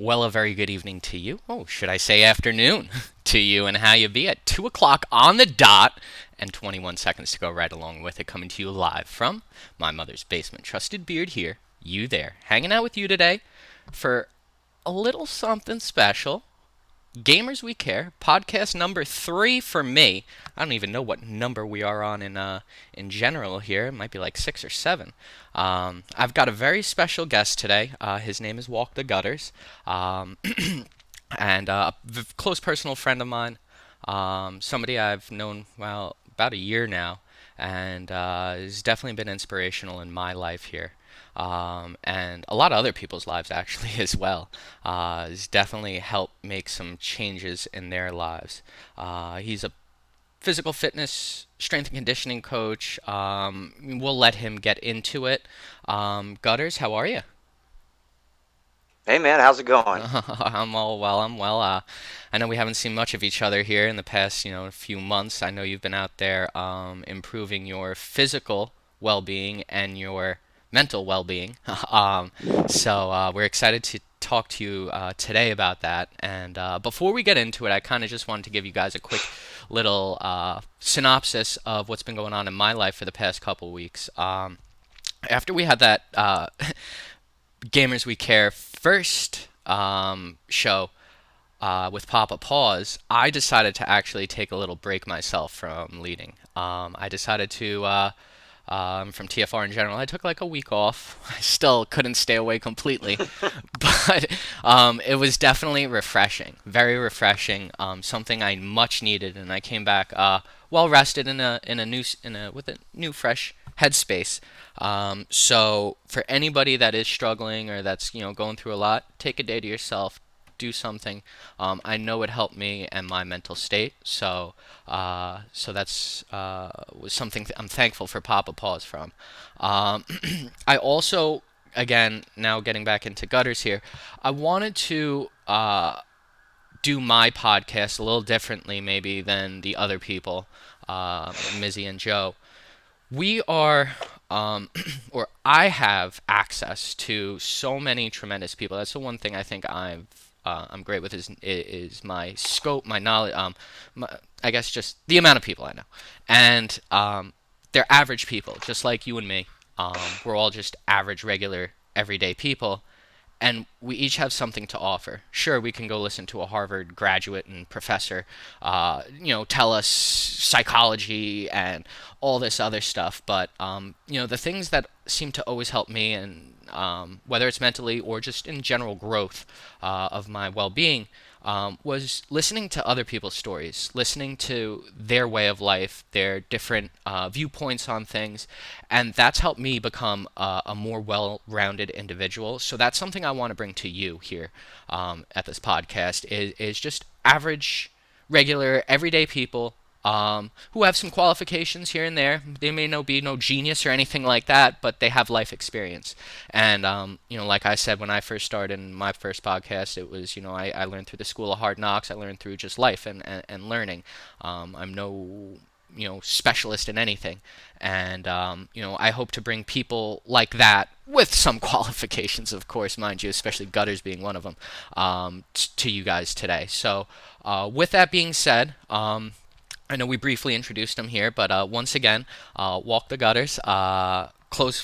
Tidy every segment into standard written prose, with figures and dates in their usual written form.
Well, a very good evening to you. Oh, should I say afternoon to you, and how you be at 2 o'clock on the dot and 21 seconds to go right along with it, coming to you live from my mother's basement. Trusted Beard here, you there, hanging out with you today for a little something special. Gamers We Care, podcast number 3 for me. I don't even know what number we are on in general here. It might be like 6 or 7. I've got a very special guest today. His name is Walk the Gutters, and a close personal friend of mine. Somebody I've known, well, about a year now, and has definitely been inspirational in my life here. And a lot of other people's lives actually as well. Has definitely helped make some changes in their lives. He's a physical fitness, strength and conditioning coach. We'll let him get into it. Gutters, how are you? Hey man, how's it going? I'm all well. I'm well. I know we haven't seen much of each other here in the past, few months. I know you've been out there improving your physical well-being and your mental well-being. um, so we're excited to talk to you today about that. And before we get into it, I kind of just wanted to give you guys a quick little synopsis of what's been going on in my life for the past couple weeks. After we had that Gamers We Care first show with Papa Paws, I decided to actually take a little break myself from leading. I decided to, from TFR in general, I took like a week off. I still couldn't stay away completely, but it was definitely refreshing, very refreshing. Something I much needed, and I came back well rested with a new fresh headspace. So for anybody that is struggling or that's going through a lot, take a day to yourself, do something. I know it helped me and my mental state. So that's was something I'm thankful for Papa Paws from. Um, I also, again, now getting back into gutters here, I wanted to do my podcast a little differently maybe than the other people, Mizzy and Joe. We are, or I have access to so many tremendous people. That's the one thing I think I'm great with is my scope, my knowledge. I guess just the amount of people I know, and they're average people, just like you and me. We're all just average, regular, everyday people, and we each have something to offer. Sure, we can go listen to a Harvard graduate and professor, tell us psychology and all this other stuff, but the things that seem to always help me, and whether it's mentally or just in general growth of my well-being, was listening to other people's stories, listening to their way of life, their different viewpoints on things, and that's helped me become a more well-rounded individual. So that's something I want to bring to you here at this podcast is just average, regular, everyday people who have some qualifications here and there. They may not be no genius or anything like that, but they have life experience. And like I said when I first started in my first podcast, it was I learned through the school of hard knocks. I learned through just life and learning. I'm no specialist in anything, and I hope to bring people like that with some qualifications, of course, mind you, especially Gutters being one of them, to you guys today. So, with that being said, I know we briefly introduced him here, but once again, Walk the Gutters,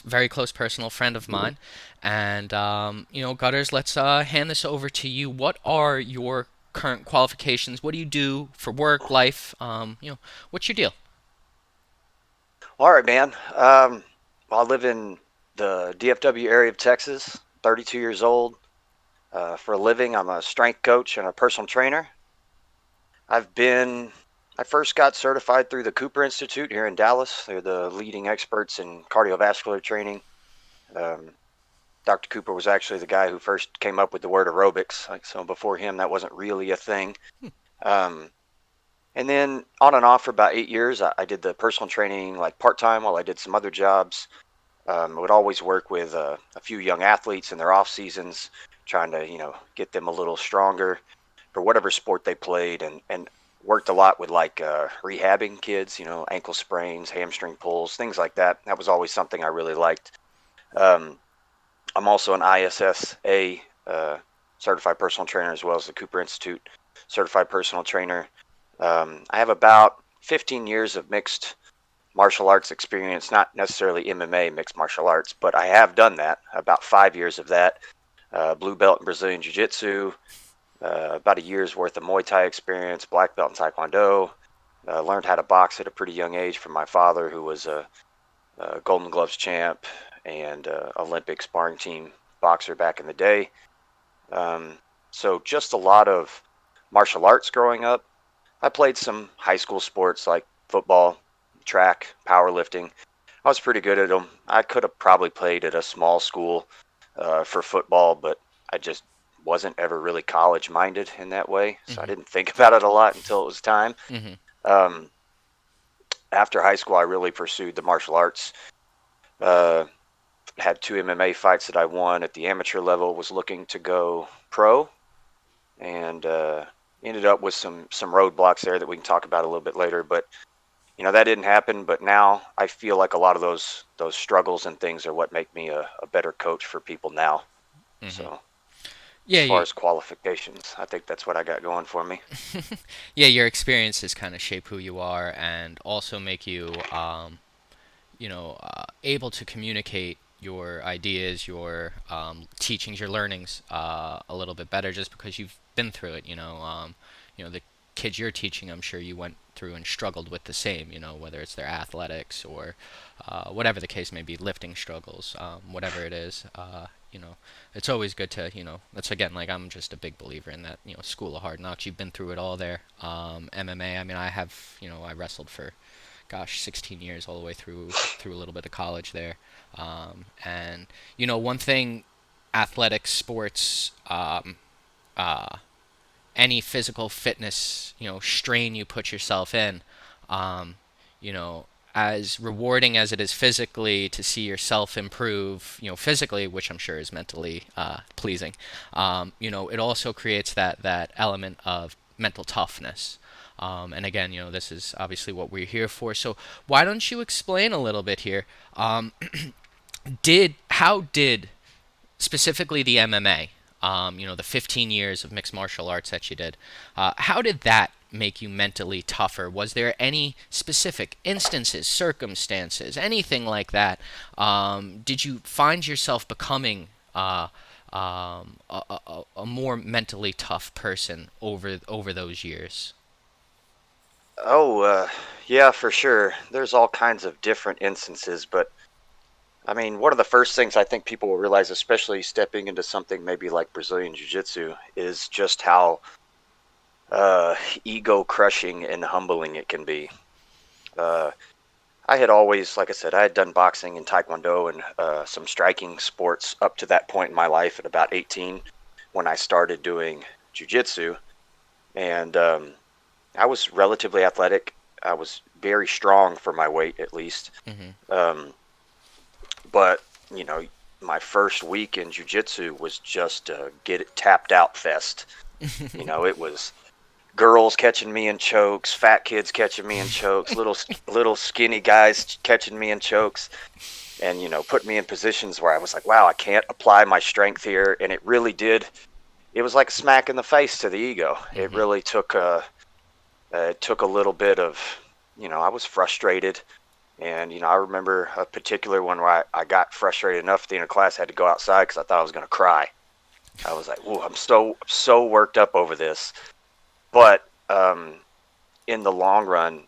very close personal friend of mine, and Gutters, let's hand this over to you. What are your current qualifications? What do you do for work, life? What's your deal? All right, man. I live in the DFW area of Texas, 32 years old. For a living, I'm a strength coach and a personal trainer. I've been, I first got certified through the Cooper Institute here in Dallas. They're the leading experts in cardiovascular training. Um, Dr. Cooper was actually the guy who first came up with the word aerobics. So before him, that wasn't really a thing. Um, And then on and off for about 8 years, I did the personal training like part time while I did some other jobs. I would always work with a few young athletes in their off seasons, trying to get them a little stronger for whatever sport they played, and worked a lot with like rehabbing kids, ankle sprains, hamstring pulls, things like that. That was always something I really liked. Um, I'm also an ISSA certified personal trainer, as well as the Cooper Institute certified personal trainer. I have about 15 years of mixed martial arts experience, not necessarily MMA mixed martial arts, but I have done that. About 5 years of that. Blue belt in Brazilian Jiu-Jitsu, about a year's worth of Muay Thai experience, black belt in Taekwondo. Learned how to box at a pretty young age from my father, who was a Golden Gloves champ and Olympic sparring team boxer back in the day. Um, so just a lot of martial arts growing up. I played some high school sports like football, track, powerlifting. I was pretty good at them. I could have probably played at a small school for football, but I just wasn't ever really college minded in that way. So I Mhm. didn't think about it a lot until it was time. Mhm. Um, After high school, I really pursued the martial arts. Uh, had 2 MMA fights that I won at the amateur level. Was looking to go pro, and ended up with some roadblocks there that we can talk about a little bit later. But that didn't happen. But now I feel like a lot of those struggles and things are what make me a better coach for people now. Mhm. So as Yeah, far you as qualifications, I think that's what I got going for me. yeah, your experiences kind of shape who you are and also make you able to communicate your ideas, your teachings, your learnings a little bit better, just because you've been through it. The kids you're teaching, I'm sure you went through and struggled with the same. Whether it's their athletics or whatever the case may be, lifting struggles, whatever it is. It's always good to, that's again, like, I'm just a big believer in that, school of hard knocks. You've been through it all there. MMA, I mean, I wrestled for, gosh, 16 years all the way through a little bit of college there. And one thing, athletics, sports, uh, any physical fitness, strain you put yourself in, um, you know, as rewarding as it is physically to see yourself improve, physically, which I'm sure is mentally pleasing, it also creates that element of mental toughness. And again, this is obviously what we're here for. So why don't you explain a little bit here? Um, how did specifically the MMA, the 15 years of mixed martial arts that you did, how did that make you mentally tougher? Was there any specific instances, circumstances, anything like that? Did you find yourself becoming a more mentally tough person over those years? Oh, yeah, for sure. There's all kinds of different instances, but I mean, one of the first things I think people will realize, especially stepping into something maybe like Brazilian Jiu-Jitsu, is just how uh, ego crushing and humbling it can be. Uh, I had always, like I said, I had done boxing and taekwondo and some striking sports up to that point in my life at about 18 when I started doing jiu-jitsu. And I was relatively athletic. I was very strong for my weight, at least. Hmm. Um, but, you know, my first week in jiu-jitsu was just a get it tapped out fest. It was girls catching me in chokes, fat kids catching me in chokes, little skinny guys catching me in chokes, and put me in positions where I was like, wow, I can't apply my strength here, and it really did. It was like a smack in the face to the ego. It Hmm. really took a little bit of, I was frustrated, and I remember a particular one where I got frustrated enough at the end of class, I had to go outside because I thought I was going to cry. I was like, "Ooh, I'm so worked up over this," but in the long run,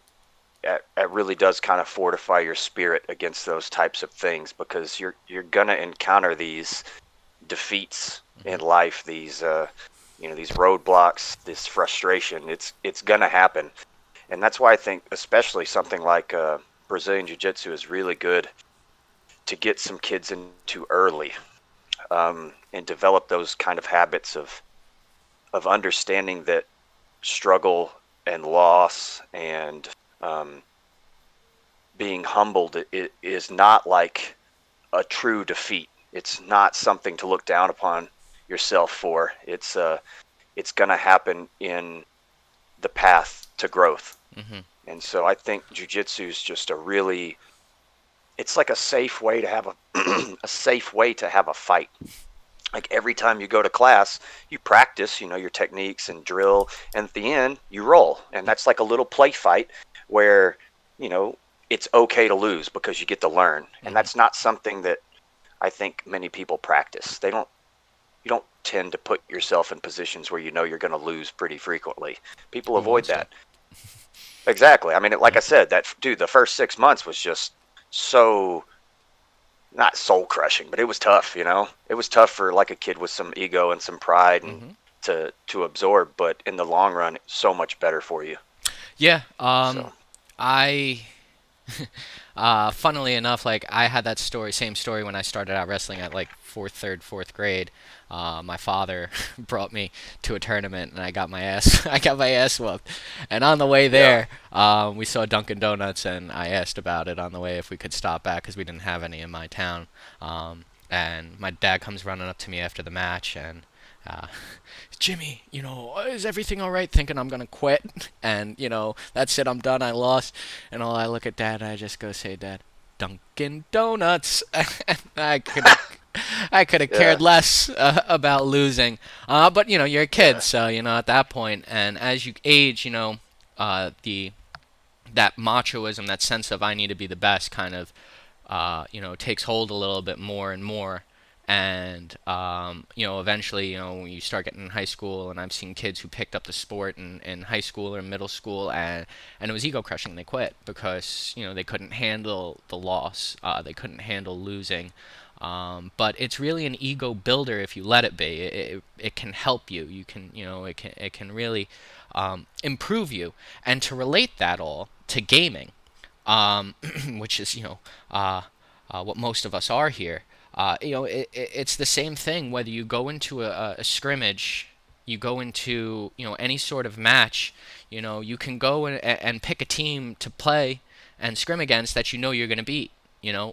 it really does kind of fortify your spirit against those types of things because you're gonna encounter these defeats in Hmm. life, these roadblocks, this frustration. It's gonna happen, and that's why I think especially something like Brazilian Jiu Jitsu is really good to get some kids into early, and develop those kind of habits of understanding that struggle and loss and um, being humbled is not like a true defeat. It's not something to look down upon yourself for. It's going to happen in the path to growth. Hmm. And so I think jujitsu is just it's like a safe way to have a a safe way to have a fight. Like every time you go to class, you practice, your techniques and drill, and at the end, you roll. And that's like a little play fight where, you know, it's okay to lose because you get to learn. And Hmm. that's not something that I think many people practice. You don't tend to put yourself in positions where you know you're going to lose pretty frequently. People Who avoid wants to? that. Exactly. I mean, like Yeah. I said, that dude, the first 6 months was just so not soul crushing, but it was tough. It was tough for like a kid with some ego and some pride and Hmm. to absorb. But in the long run, it's so much better for you. Yeah. So I funnily enough, like I had that same story when I started out wrestling at like fourth grade. My father brought me to a tournament, and I got my ass whooped. And on the way yeah, there, we saw Dunkin' Donuts, and I asked about it on the way if we could stop back because we didn't have any in my town. And my dad comes running up to me after the match, and uh, Jimmy, is everything all right? Thinking I'm gonna quit, and that's it. I'm done. I lost, and all I look at Dad, and I just go say, Dad, Dunkin' Donuts. And I could have yeah, cared less about losing. But you're a kid, yeah, so at that point, and as you age, the that machoism, that sense of I need to be the best, kind of takes hold a little bit more and more. And eventually, when you start getting in high school, and I've seen kids who picked up the sport in high school or middle school, and it was ego crushing. They quit because they couldn't handle the loss. They couldn't handle losing. But it's really an ego builder if you let it be. It can help you. You can it can really improve you. And to relate that all to gaming, um, which is uh, what most of us are here. It's the same thing whether you go into a scrimmage, you go into any sort of match. You can go and pick a team to play and scrim against that you're going to beat.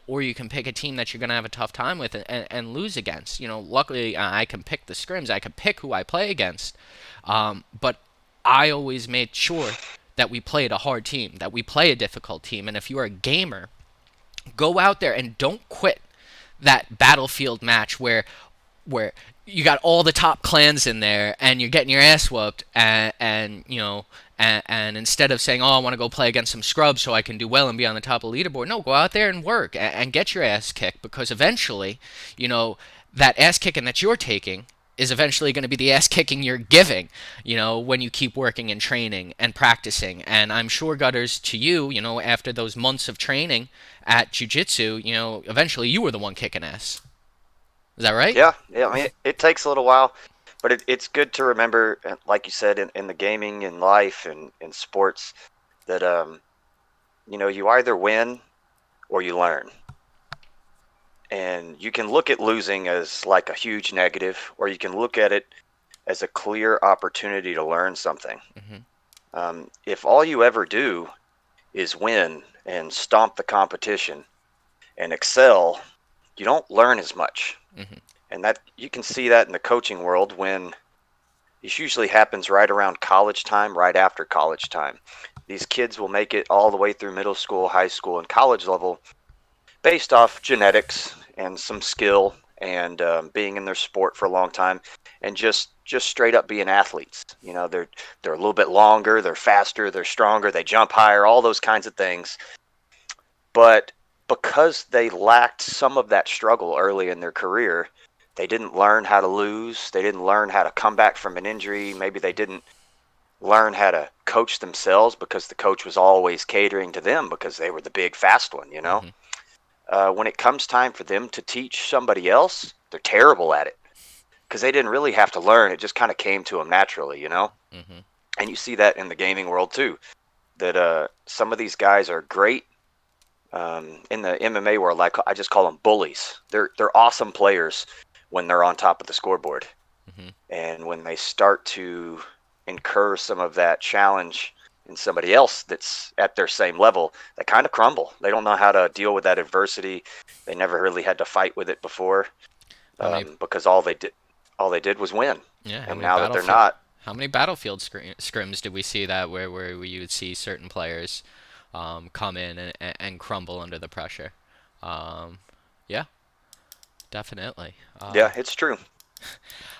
Or you can pick a team that you're going to have a tough time with and lose against. Luckily, I can pick the scrims. I can pick who I play against. But I always made sure that we played a hard team, that we play a difficult team. And if you're a gamer, go out there and don't quit that battlefield match where you got all the top clans in there and you're getting your ass whooped and instead of saying, oh, I want to go play against some scrubs so I can do well and be on the top of the leaderboard, no, go out there and work and get your ass kicked, because eventually, that ass kicking that you're taking is eventually going to be the ass kicking you're giving, when you keep working and training and practicing. And I'm sure, Gutters, to you, after those months of training at jiu-jitsu, eventually you were the one kicking ass. Is that right? yeah, yeah. I mean, it takes a little while, but it's good to remember, like you said, in the gaming, in life, and in sports, that you either win or you learn. And you can look at losing as like a huge negative, or you can look at it as a clear opportunity to learn something. Hmm. If all you ever do is win and stomp the competition and excel, you don't learn as much. Hmm. And that you can see that in the coaching world when this usually happens right around college time, right after college time. These kids will make it all the way through middle school, high school, and college level based off genetics and some skill and being in their sport for a long time, and just straight up being athletes. They're a little bit longer, they're faster, they're stronger, they jump higher, all those kinds of things. But because they lacked some of that struggle early in their career, they didn't learn how to lose. They didn't learn how to come back from an injury. Maybe they didn't learn how to coach themselves because the coach was always catering to them because they were the big fast one. Hmm. When it comes time for them to teach somebody else, they're terrible at it because they didn't really have to learn. It just kind of came to them naturally. Hmm. And you see that in the gaming world too, that some of these guys are great. In the MMA world, like I just call them bullies. They're awesome players when they're on top of the scoreboard, Hmm. and when they start to incur some of that challenge in somebody else that's at their same level, they kind of crumble. They don't know how to deal with that adversity. They never really had to fight with it before, How many? because all they did was win. Yeah. How And many now that they're battlefield? not, How many battlefield scrims did we see that where you would see certain players come in and crumble under the pressure? Um, yeah, definitely. yeah, it's true.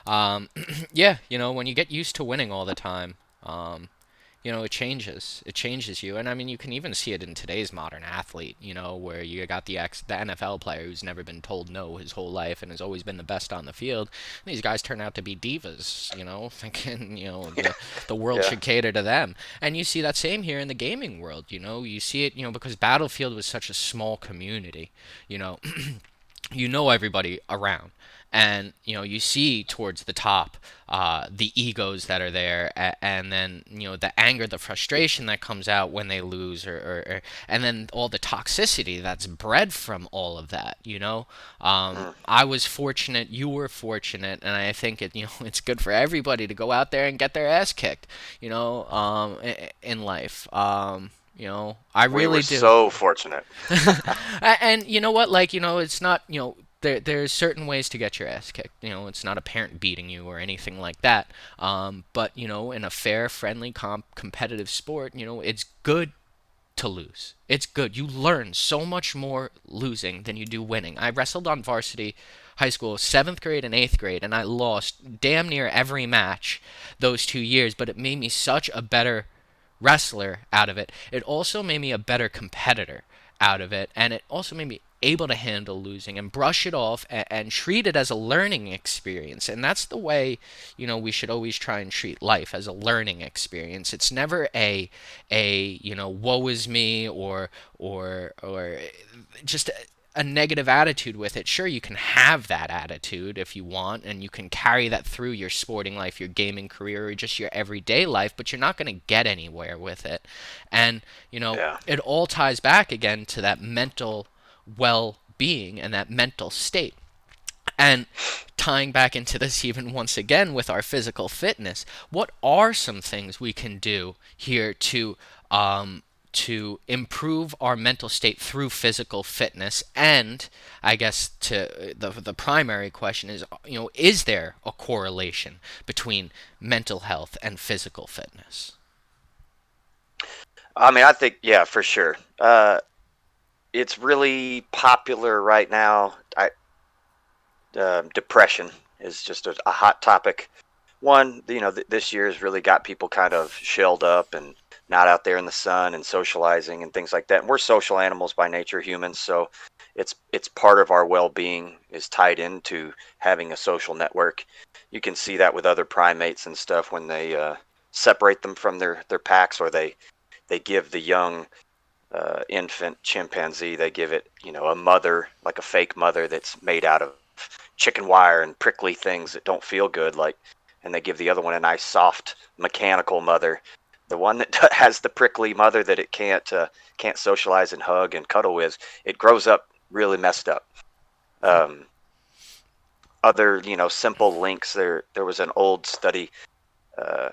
Um, yeah, when you get used to winning all the time, it changes. It changes you. And I mean, you can even see it in today's modern athlete, where you got the NFL player who's never been told no his whole life and has always been the best on the field. And these guys turn out to be divas, thinking, the world Yeah. should cater to them. And you see that same here in the gaming world, you see it, because Battlefield was such a small community, you know, everybody around, and you see towards the top the egos that are there, and then the anger, the frustration that comes out when they lose, or and then all the toxicity that's bred from all of that. Mm. I was fortunate, you were fortunate, and I think it's good for everybody to go out there and get their ass kicked, in life. I We were really do. so fortunate. And you know what? Like, it's not, there's certain ways to get your ass kicked. It's not a parent beating you or anything like that. But, in a fair, friendly, competitive sport, it's good to lose. It's good. You learn so much more losing than you do winning. I wrestled on varsity high school, seventh grade and eighth grade, and I lost damn near every match those 2 years, but it made me such a better wrestler out of it. It also made me a better competitor out of it, and it also made me able to handle losing and brush it off, and treat it as a learning experience. And that's the way we should always try and treat life, as a learning experience. It's never a woe is me, or just a negative attitude with it. Sure, you can have that attitude if you want, and you can carry that through your sporting life, your gaming career, or just your everyday life, but you're not going to get anywhere with it. And, Yeah. it all ties back again to that mental well being and that mental state. And tying back into this even once again with our physical fitness, what are some things we can do here to improve our mental state through physical fitness? And I guess to the primary question is, is there a correlation between mental health and physical fitness? I mean, I think, yeah, for sure. It's really popular right now. Depression is just a hot topic. One, this year has really got people kind of shelled up and not out there in the sun and socializing and things like that. And we're social animals by nature, humans, so it's part of our well-being is tied into having a social network. You can see that with other primates and stuff when they separate them from their packs, or they give the young infant chimpanzee, they give it, a mother, like a fake mother that's made out of chicken wire and prickly things that don't feel good, like, and they give the other one a nice soft mechanical mother. The one that has the prickly mother that it can't socialize and hug and cuddle with, it grows up really messed up. Um, Other, simple links. There was an old study, uh,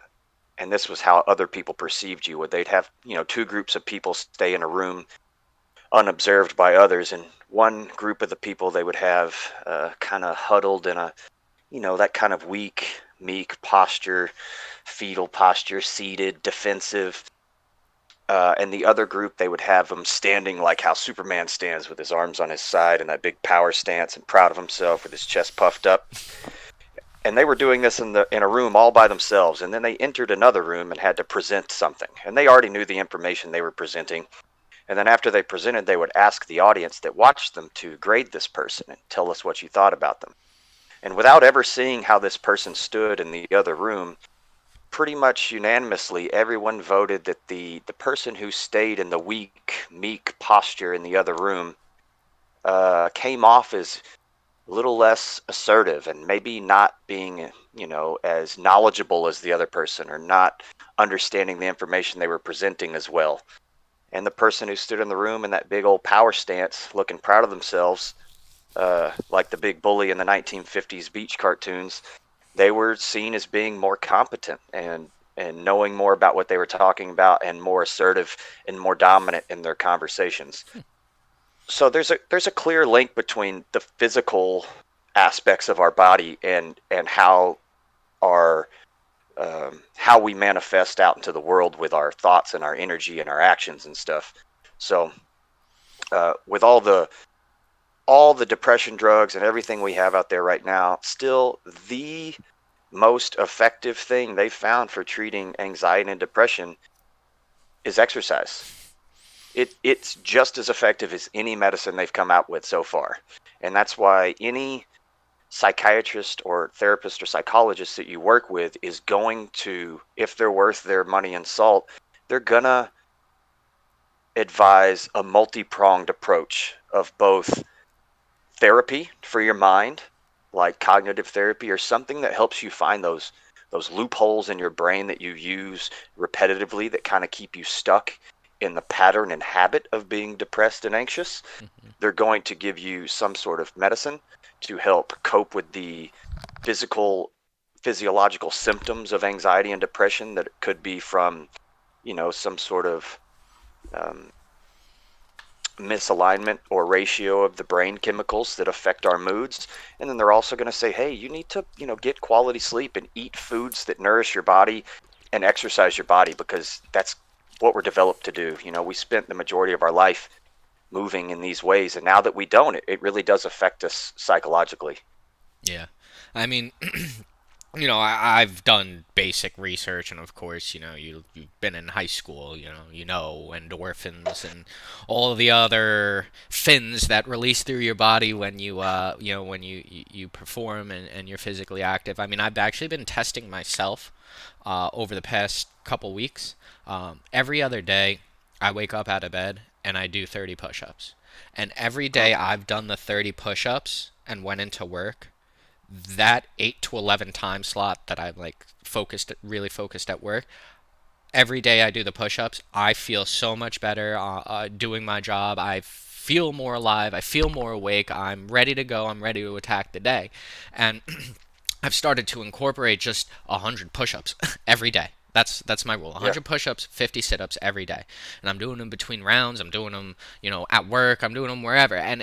and this was how other people perceived you. Where they'd have, two groups of people stay in a room unobserved by others, and one group of the people they would have kind of huddled in a, that kind of weak, meek posture, fetal posture, seated, defensive. And the other group, they would have them standing like how Superman stands, with his arms on his side and that big power stance, and proud of himself with his chest puffed up. And they were doing this in a room all by themselves. And then they entered another room and had to present something. And they already knew the information they were presenting. And then after they presented, they would ask the audience that watched them to grade this person and tell us what you thought about them. And without ever seeing how this person stood in the other room, pretty much unanimously, everyone voted that the person who stayed in the weak, meek posture in the other room came off as a little less assertive, and maybe not being, as knowledgeable as the other person, or not understanding the information they were presenting as well. And the person who stood in the room in that big old power stance, looking proud of themselves, like the big bully in the 1950s beach cartoons, they were seen as being more competent and knowing more about what they were talking about, and more assertive and more dominant in their conversations. So there's a clear link between the physical aspects of our body and our how we manifest out into the world with our thoughts and our energy and our actions and stuff. So with all the depression drugs and everything we have out there right now, still the most effective thing they found for treating anxiety and depression is exercise. It's just as effective as any medicine they've come out with so far. And that's why any psychiatrist or therapist or psychologist that you work with is going to, if they're worth their money and salt, they're gonna advise a multi-pronged approach of both therapy for your mind, like cognitive therapy, or something that helps you find those loopholes in your brain that you use repetitively that kind of keep you stuck in the pattern and habit of being depressed and anxious. Hmm. They're going to give you some sort of medicine to help cope with the physiological symptoms of anxiety and depression that could be from, some sort of um, misalignment or ratio of the brain chemicals that affect our moods. And then they're also going to say, hey, you need to, get quality sleep and eat foods that nourish your body and exercise your body, because that's what we're developed to do. We spent the majority of our life moving in these ways, and now that we don't, it really does affect us psychologically. Yeah. I mean, I've done basic research, and of course, you've been in high school, endorphins and all the other fins that release through your body when when you perform and you're physically active. I mean, I've actually been testing myself over the past couple weeks. Every other day, I wake up out of bed and I do 30 push-ups. And every day I've done the 30 push-ups and went into work, that 8 to 11 time slot that I'm like really focused at work, every day I do the push-ups, I feel so much better doing my job. I feel more alive. I feel more awake. I'm ready to go. I'm ready to attack the day. And I've started to incorporate just 100 push-ups every day. That's my rule. 100 Yeah. push-ups, 50 sit-ups every day. And I'm doing them between rounds. I'm doing them, at work. I'm doing them wherever. And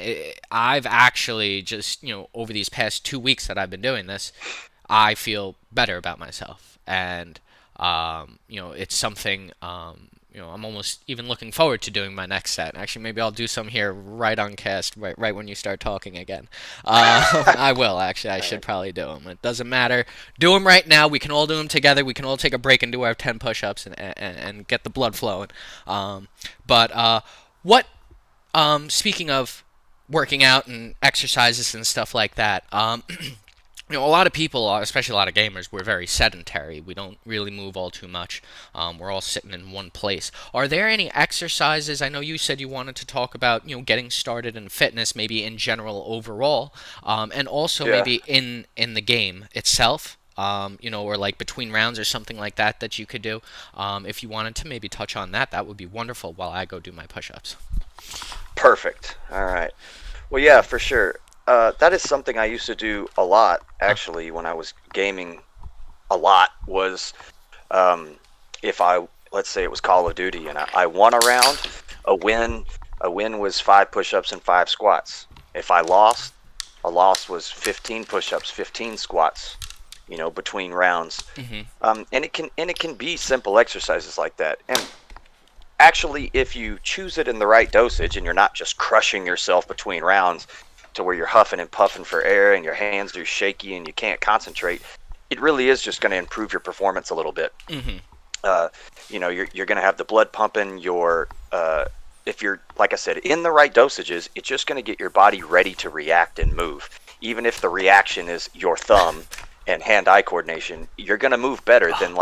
I've actually just, over these past 2 weeks that I've been doing this, I feel better about myself. And, it's something, I'm almost even looking forward to doing my next set. Actually, maybe I'll do some here right on cast, right when you start talking again. I will, actually. I should probably do them. It doesn't matter. Do them right now. We can all do them together. We can all take a break and do our 10 push-ups and get the blood flowing. But what, speaking of working out and exercises and stuff like that, a lot of people, especially a lot of gamers, we're very sedentary. We don't really move all too much. We're all sitting in one place. Are there any exercises? I know you said you wanted to talk about, getting started in fitness, maybe in general overall, and also Yeah. maybe in the game itself, or like between rounds or something like that that you could do. If you wanted to maybe touch on that, that would be wonderful while I go do my push-ups. Perfect. All right. Well, yeah, for sure. That is something I used to do a lot, Huh. actually, when I was gaming a lot, was if let's say it was Call of Duty and I won a round, a win, a win was 5 push-ups and 5 squats. If I lost, a loss was 15 push-ups, 15 squats, between rounds. Hmm. And it can be simple exercises like that. And actually, if you choose it in the right dosage and you're not just crushing yourself between rounds to where you're huffing and puffing for air and your hands are shaky and you can't concentrate, it really is just going to improve your performance a little bit. Hmm. uh, you're going to have the blood pumping. If you're, like I said, in the right dosages, it's just going to get your body ready to react and move. Even if the reaction is your thumb and hand-eye coordination, you're going to move better than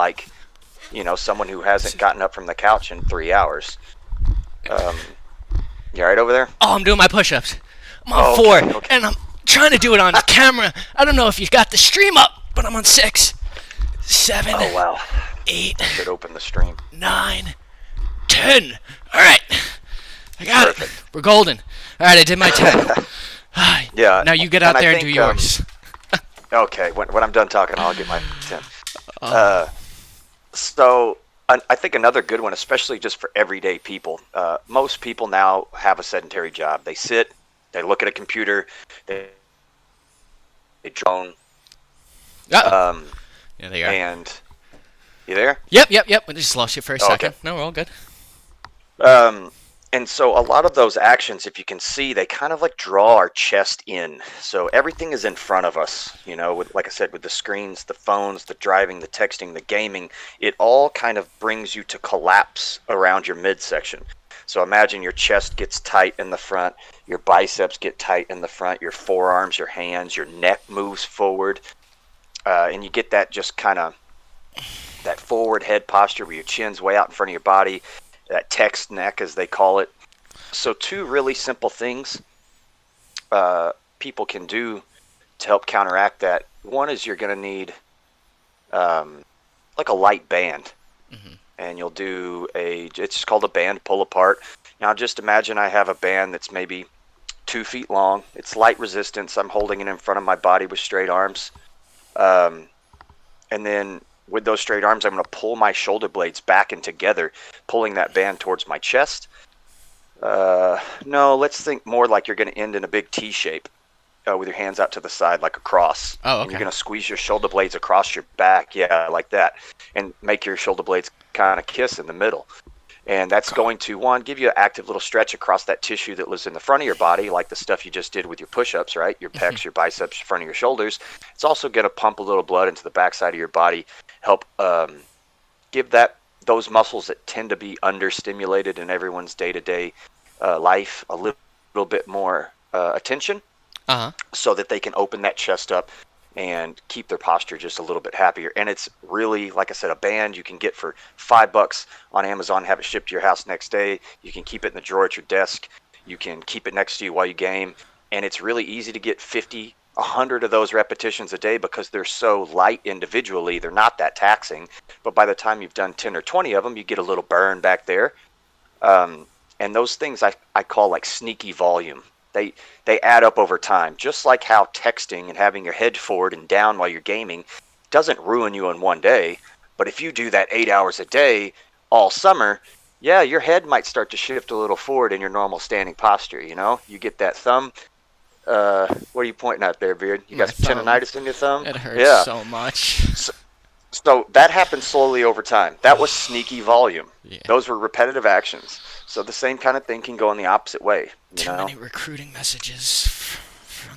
someone who hasn't gotten up from the couch in 3 hours. Um, you all right over there? Oh, I'm doing my push-ups. I'm on Oh, four, okay, okay. and I'm trying to do it on camera. I don't know if you've got the stream up, but I'm on 6, 7, Oh, wow. 8, Should open the stream. 9, 10. All right, I got it. Perfect. We're golden. All right, I did my 10. Yeah, Now you get and out I there and do think, yours. okay, when I'm done talking, I'll get my 10. Oh. Uh, So I think another good one, especially just for everyday people. Most people now have a sedentary job. They sit, they look at a computer, they drone, Uh-oh. um, Yeah, there you are. and you there? Yep. I just lost you for a Oh, okay. second. No, we're all good. Um, And so a lot of those actions, if you can see, they kind of like draw our chest in. So everything is in front of us, with, like I said, with the screens, the phones, the driving, the texting, the gaming, it all kind of brings you to collapse around your midsection. So imagine your chest gets tight in the front, your biceps get tight in the front, your forearms, your hands, your neck moves forward, and you get that just kind of that forward head posture where your chin's way out in front of your body, that text neck as they call it. So two really simple things people can do to help counteract that. One is you're going to need like a light band, and you'll do it's called a band pull apart. Now just imagine I have a band that's maybe 2 feet long. It's light resistance. I'm holding it in front of my body with straight arms. And then with those straight arms, I'm going to pull my shoulder blades back and together, pulling that band towards my chest. No, let's think more like you're going to end in a big T shape with your hands out to the side like a cross. Oh, And you're okay. going to squeeze your shoulder blades across your back, yeah, like that, and make your shoulder blades kind of kiss in the middle. And that's going to, one, give you an active little stretch across that tissue that lives in the front of your body, like the stuff you just did with your push-ups, right? Your pecs, your biceps, front of your shoulders. It's also going to pump a little blood into the backside of your body, help give those muscles that tend to be understimulated in everyone's day-to-day life a little bit more attention, Uh-huh. so that they can open that chest up and keep their posture just a little bit happier. And it's really, like I said, a band you can get for $5 on Amazon, have it shipped to your house next day. You can keep it in the drawer at your desk. You can keep it next to you while you game. And it's really easy to get 50, 100 of those repetitions a day because they're so light individually. They're not that taxing. But by the time you've done 10 or 20 of them, you get a little burn back there. And those things I call like sneaky volume. They add up over time, just like how texting and having your head forward and down while you're gaming doesn't ruin you in one day. But if you do that 8 hours a day all summer, yeah, your head might start to shift a little forward in your normal standing posture. You get that thumb. What are you pointing at there, Beard? You My got some thumb. tendonitis in your thumb? It hurts Yeah. so much. So that happens slowly over time. That was sneaky volume. Yeah. Those were repetitive actions. So the same kind of thing can go in the opposite way. Too many recruiting messages.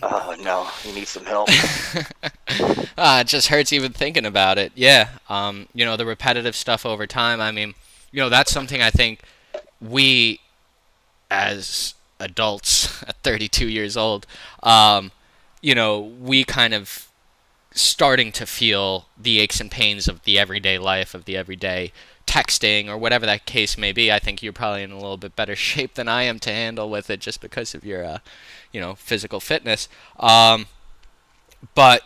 Oh no, you need some help. It just hurts even thinking about it. Yeah. The repetitive stuff over time. I mean, that's something I think we, as adults at 32 years old, we kind of starting to feel the aches and pains of the everyday life, of the everyday texting, or whatever that case may be. I think you're probably in a little bit better shape than I am to handle with it just because of your, physical fitness. But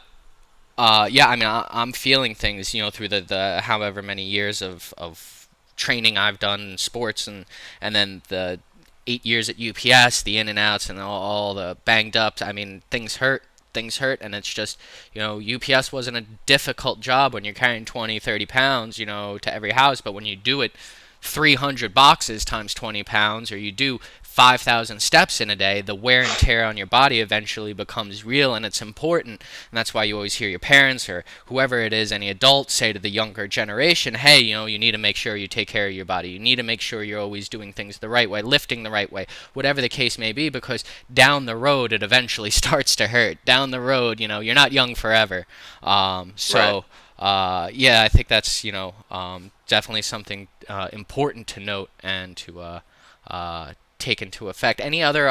yeah, I mean, I'm feeling things, through the however many years of training I've done in sports, and then the 8 years at UPS, the in and outs, and all the banged ups. I mean, things hurt. Things hurt, and it's just, UPS wasn't a difficult job when you're carrying 20, 30 pounds, to every house, but when you do it 300 boxes times 20 pounds, or you do 5,000 steps in a day, the wear and tear on your body eventually becomes real, and it's important. And that's why you always hear your parents or whoever it is, any adult, say to the younger generation, hey, you need to make sure you take care of your body. You need to make sure you're always doing things the right way, lifting the right way, whatever the case may be, because down the road it eventually starts to hurt. Down the road, you're not young forever. Right. Yeah, I think that's, definitely something important to note and to take into effect. Any other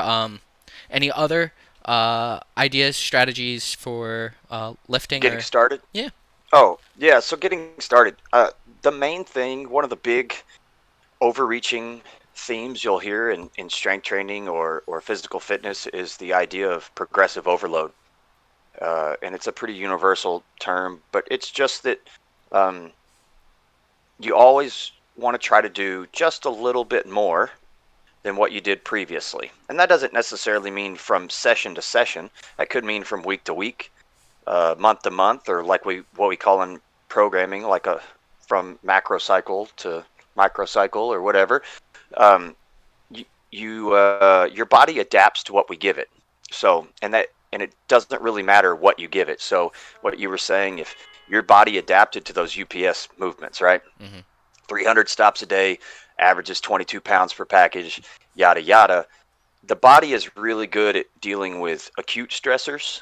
ideas, strategies for lifting Getting or started? yeah? Oh, yeah, so getting started. The main thing, one of the big overreaching themes you'll hear in strength training or physical fitness is the idea of progressive overload. And it's a pretty universal term, but it's just that um, you always want to try to do just a little bit more than what you did previously. And that doesn't necessarily mean from session to session. That could mean from week to week, month to month, or like what we call in programming, like from macro cycle to microcycle or whatever. Um, your body adapts to what we give it. So and it doesn't really matter what you give it. So what you were saying, if your body adapted to those UPS movements, right? Hmm. 300 stops a day, averages 22 pounds per package. yada yada. The body is really good at dealing with acute stressors,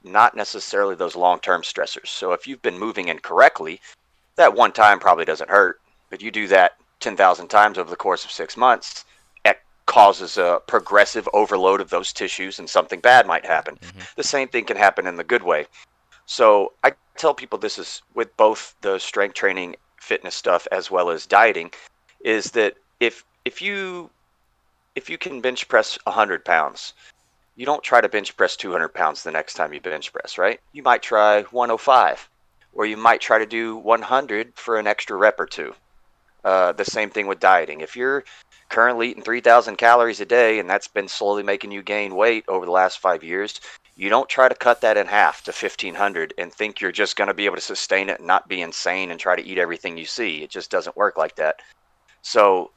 not necessarily those long-term stressors. So if you've been moving incorrectly, that one time probably doesn't hurt, but you do that 10,000 times over the course of 6 months, it causes a progressive overload of those tissues and something bad might happen. Hmm. The same thing can happen in the good way. So I tell people this is with both the strength training, fitness stuff, as well as dieting, is that if you can bench press 100 pounds, you don't try to bench press 200 pounds the next time you bench press, right? You might try 105, or you might try to do 100 for an extra rep or two. The same thing with dieting. If you're currently eating 3,000 calories a day and that's been slowly making you gain weight over the last 5 years, you don't try to cut that in half to 1,500 and think you're just going to be able to sustain it and not be insane and try to eat everything you see. It just doesn't work like that. So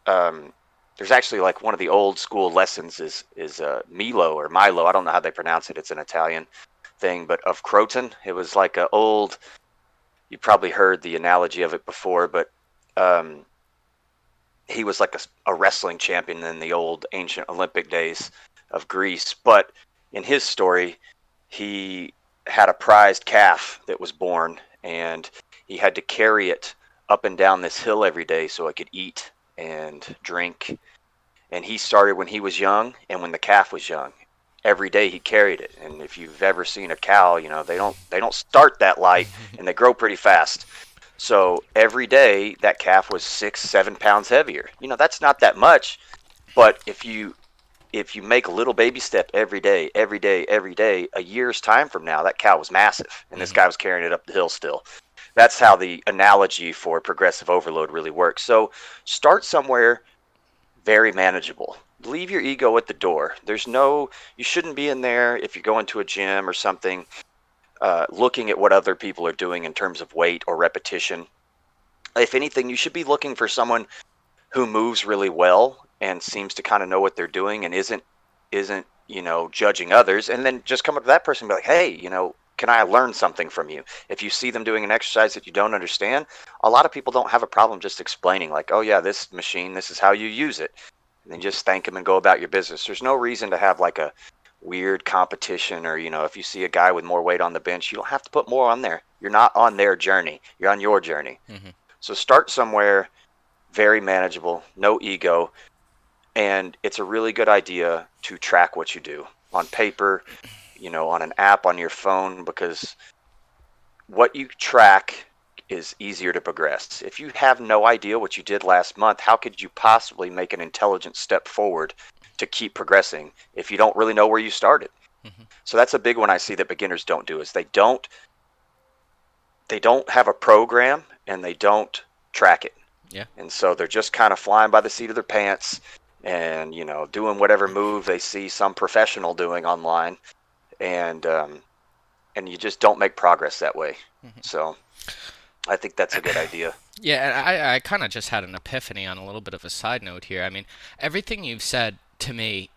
um, there's actually like one of the old school lessons is Milo or Milo. I don't know how they pronounce it. It's an Italian thing, but of Croton. It was like a old. You probably heard the analogy of it before, but um, he was like a wrestling champion in the old ancient Olympic days of Greece. But in his story, he had a prized calf that was born, and he had to carry it up and down this hill every day so it could eat and drink. And he started when he was young and when the calf was young. Every day he carried it. And if you've ever seen a cow, they don't start that light and they grow pretty fast. So every day that calf was 6, 7 pounds heavier. That's not that much, but if you make a little baby step every day, every day, every day, a year's time from now, that cow was massive, and this Hmm. guy was carrying it up the hill still. That's how the analogy for progressive overload really works. So start somewhere very manageable. Leave your ego at the door. You shouldn't be in there if you're going to a gym or something, looking at what other people are doing in terms of weight or repetition. If anything, you should be looking for someone who moves really well and seems to kind of know what they're doing and isn't judging others, and then just come up to that person and be like, hey, can I learn something from you? If you see them doing an exercise that you don't understand, a lot of people don't have a problem just explaining, like, oh yeah, this machine, this is how you use it, and then just thank them and go about your business. There's no reason to have like a weird competition, or if you see a guy with more weight on the bench, you don't have to put more on there. You're not on their journey, you're on your journey. Hmm. So start somewhere very manageable, no ego, and it's a really good idea to track what you do on paper, on an app on your phone, because what you track is easier to progress. If you have no idea what you did last month, how could you possibly make an intelligent step forward to keep progressing if you don't really know where you started? Hmm. So that's a big one I see that beginners don't do, is they don't have a program and they don't track it. Yeah. And so they're just kind of flying by the seat of their pants and, doing whatever move they see some professional doing online. And you just don't make progress that way. Hmm. So I think that's a good idea. Yeah, and I kind of just had an epiphany on a little bit of a side note here. I mean, everything you've said to me,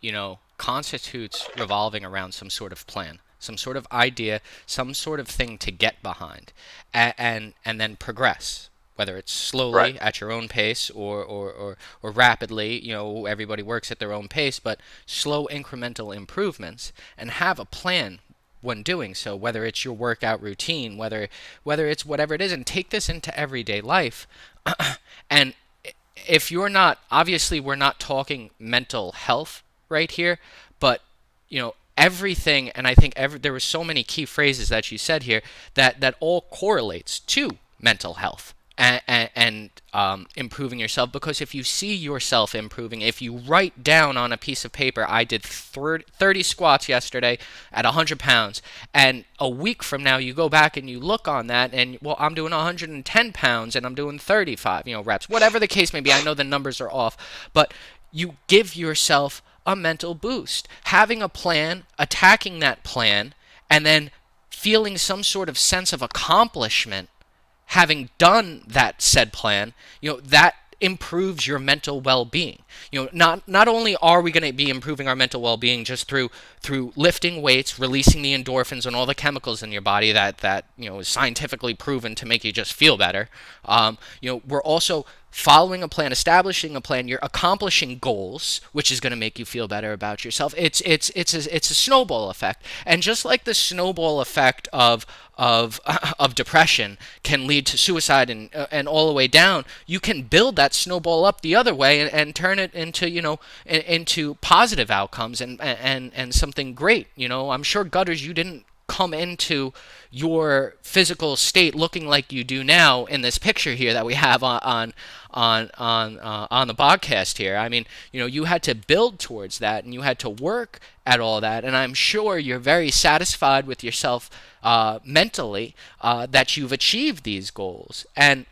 constitutes revolving around some sort of plan, some sort of idea, some sort of thing to get behind, and then progress. Whether it's Right. slowly at your own pace or rapidly, everybody works at their own pace, but slow incremental improvements and have a plan when doing so, whether it's your workout routine, whether it's whatever it is, and take this into everyday life. And if you're not, obviously we're not talking mental health right here, but everything, and I think there were so many key phrases that you said here that all correlates to mental health and improving yourself, because if you see yourself improving, if you write down on a piece of paper, I did 30 squats yesterday at 100 pounds, and a week from now you go back and you look on that and, well, I'm doing 110 pounds and I'm doing 35 reps, whatever the case may be. I know the numbers are off, but you give yourself a mental boost, having a plan, attacking that plan, and then feeling some sort of sense of accomplishment having done that said plan, that improves your mental well-being. Not only are we going to be improving our mental well-being just through lifting weights, releasing the endorphins and all the chemicals in your body that is scientifically proven to make you just feel better. We're also following a plan, establishing a plan. You're accomplishing goals, which is going to make you feel better about yourself. It's a snowball effect, and just like the snowball effect of of depression can lead to suicide and all the way down, you can build that snowball up the other way and turn it into into positive outcomes and something great. I'm sure, Gutters, you didn't come into your physical state looking like you do now in this picture here that we have on the podcast here. I mean, you had to build towards that, and you had to work at all that, and I'm sure you're very satisfied with yourself mentally, that you've achieved these goals. And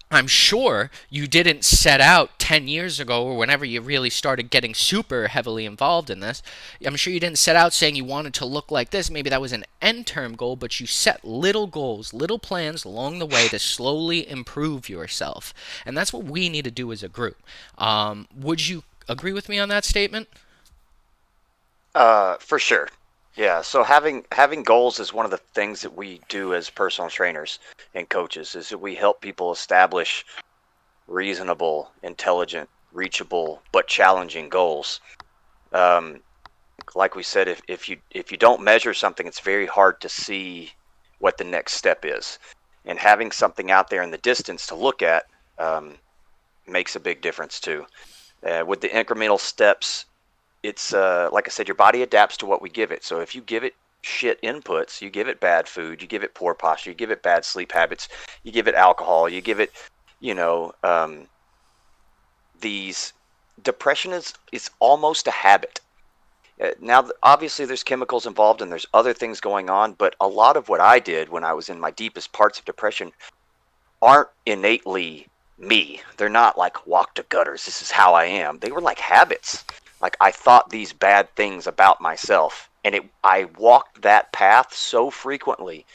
I'm sure you didn't set out 10 years ago or whenever you really started getting super heavily involved in this. I'm sure you didn't set out saying you wanted to look like this. Maybe that was an end term goal, but you set little goals, little plans along the way to slowly improve yourself. And that's what we need to do as a group. Would you agree with me on that statement? For sure. Yeah. So having goals is one of the things that we do as personal trainers and coaches, is that we help people establish reasonable, intelligent, reachable, but challenging goals. Um, like we said, if you don't measure something, it's very hard to see what the next step is. And having something out there in the distance to look at um, makes a big difference too. With the incremental steps, it's like I said, your body adapts to what we give it. So if you give it shit inputs, you give it bad food, you give it poor posture, you give it bad sleep habits, you give it alcohol, you give it, you know, these depression is almost a habit. Now, obviously, there's chemicals involved and there's other things going on, but a lot of what I did when I was in my deepest parts of depression aren't innately me. They're not like walk to gutters. This is how I am. They were like habits. Like I thought these bad things about myself, and I walked that path so frequently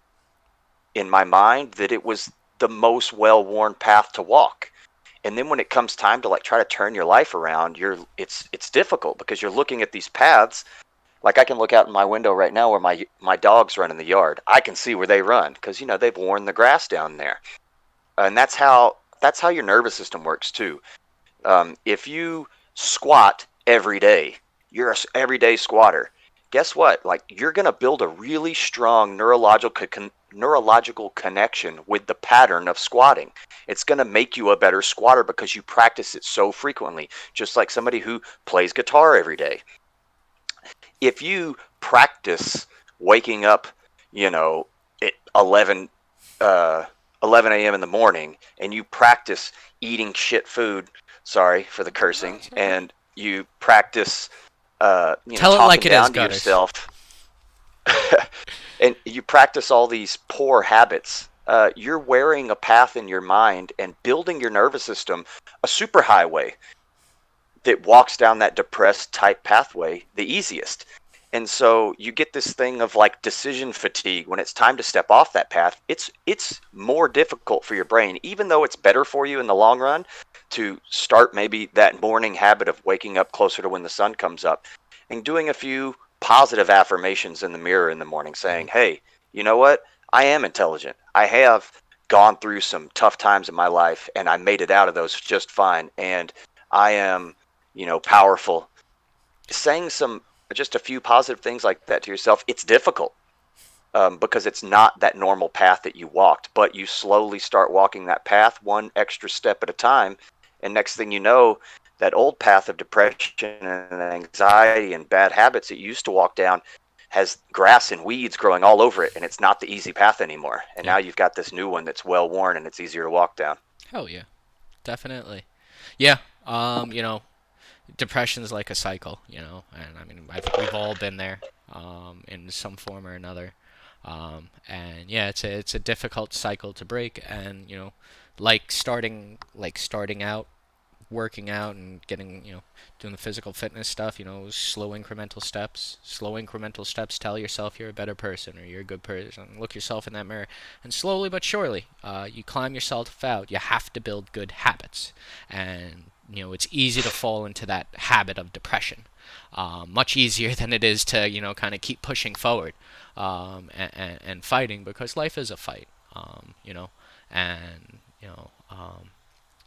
in my mind that it was the most well-worn path to walk. And then when it comes time to like try to turn your life around, it's difficult because you're looking at these paths. Like I can look out in my window right now where my dogs run in the yard. I can see where they run because they've worn the grass down there, and that's how your nervous system works too. If you squat every day, you're a everyday squatter. Guess what? Like you're gonna build a really strong neurological connection with the pattern of squatting. It's gonna make you a better squatter because you practice it so frequently. Just like somebody who plays guitar every day. If you practice waking up, at 11 a.m. in the morning, and you practice eating shit food, sorry for the cursing, and you practice, Tell it like talking it is, down to Gutters. yourself, and you practice all these poor habits, you're wearing a path in your mind and building your nervous system a superhighway that walks down that depressed type pathway the easiest. And so you get this thing of like decision fatigue when it's time to step off that path. It's more difficult for your brain, even though it's better for you in the long run to start maybe that morning habit of waking up closer to when the sun comes up and doing a few positive affirmations in the mirror in the morning saying, "Hey, you know what? I am intelligent. I have gone through some tough times in my life and I made it out of those just fine. And I am, powerful." Saying just a few positive things like that to yourself, it's difficult because it's not that normal path that you walked, but you slowly start walking that path one extra step at a time. And next thing you know, that old path of depression and anxiety and bad habits that you used to walk down has grass and weeds growing all over it. And it's not the easy path anymore. And Yeah. now you've got this new one that's well worn and it's easier to walk down. Hell yeah. Definitely. Yeah. Depression is like a cycle, and I mean, I think we've all been there, in some form or another. And yeah, it's a difficult cycle to break, and like starting out, working out and getting, doing the physical fitness stuff, slow incremental steps, tell yourself you're a better person or you're a good person. Look yourself in that mirror, and slowly but surely, you climb yourself out. You have to build good habits, and it's easy to fall into that habit of depression. Much easier than it is to kind of keep pushing forward, and fighting, because life is a fight. And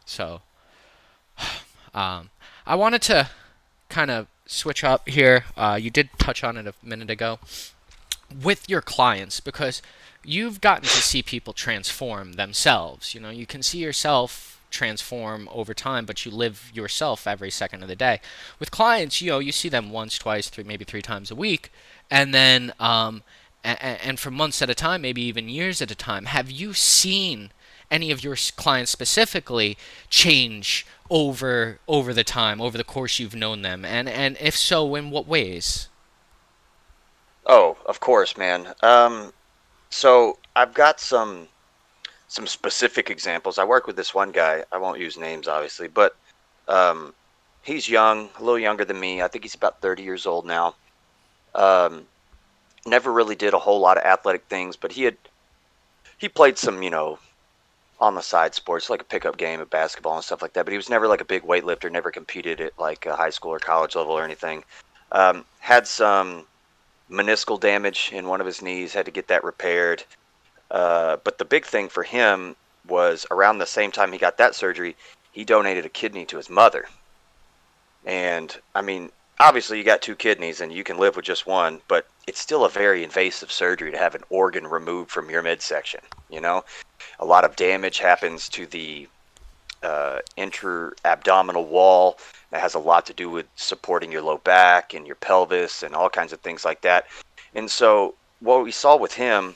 so I wanted to kind of switch up here. You did touch on it a minute ago with your clients, because you've gotten to see people transform themselves. You can see yourself transform over time, but you live yourself every second of the day. With clients, you see them once, twice, three, maybe three times a week, and then and for months at a time, maybe even years at a time. Have you seen any of your clients specifically change over the time, over the course you've known them, and if so, in what ways? Oh, of course, man. So I've got some specific examples. I work with this one guy. I won't use names, obviously, but um, he's young, a little younger than me. I think he's about 30 years old now. Um, Never really did a whole lot of athletic things, but he played some, on the side sports, like a pickup game of basketball and stuff like that. But he was never like a big weightlifter, never competed at like a high school or college level or anything. Had some meniscal damage in one of his knees, had to get that repaired. But the big thing for him was around the same time he got that surgery, he donated a kidney to his mother. And I mean, obviously, you got two kidneys and you can live with just one, but it's still a very invasive surgery to have an organ removed from your midsection. You know, a lot of damage happens to the intra-abdominal wall. That has a lot to do with supporting your low back and your pelvis and all kinds of things like that. And so, what we saw with him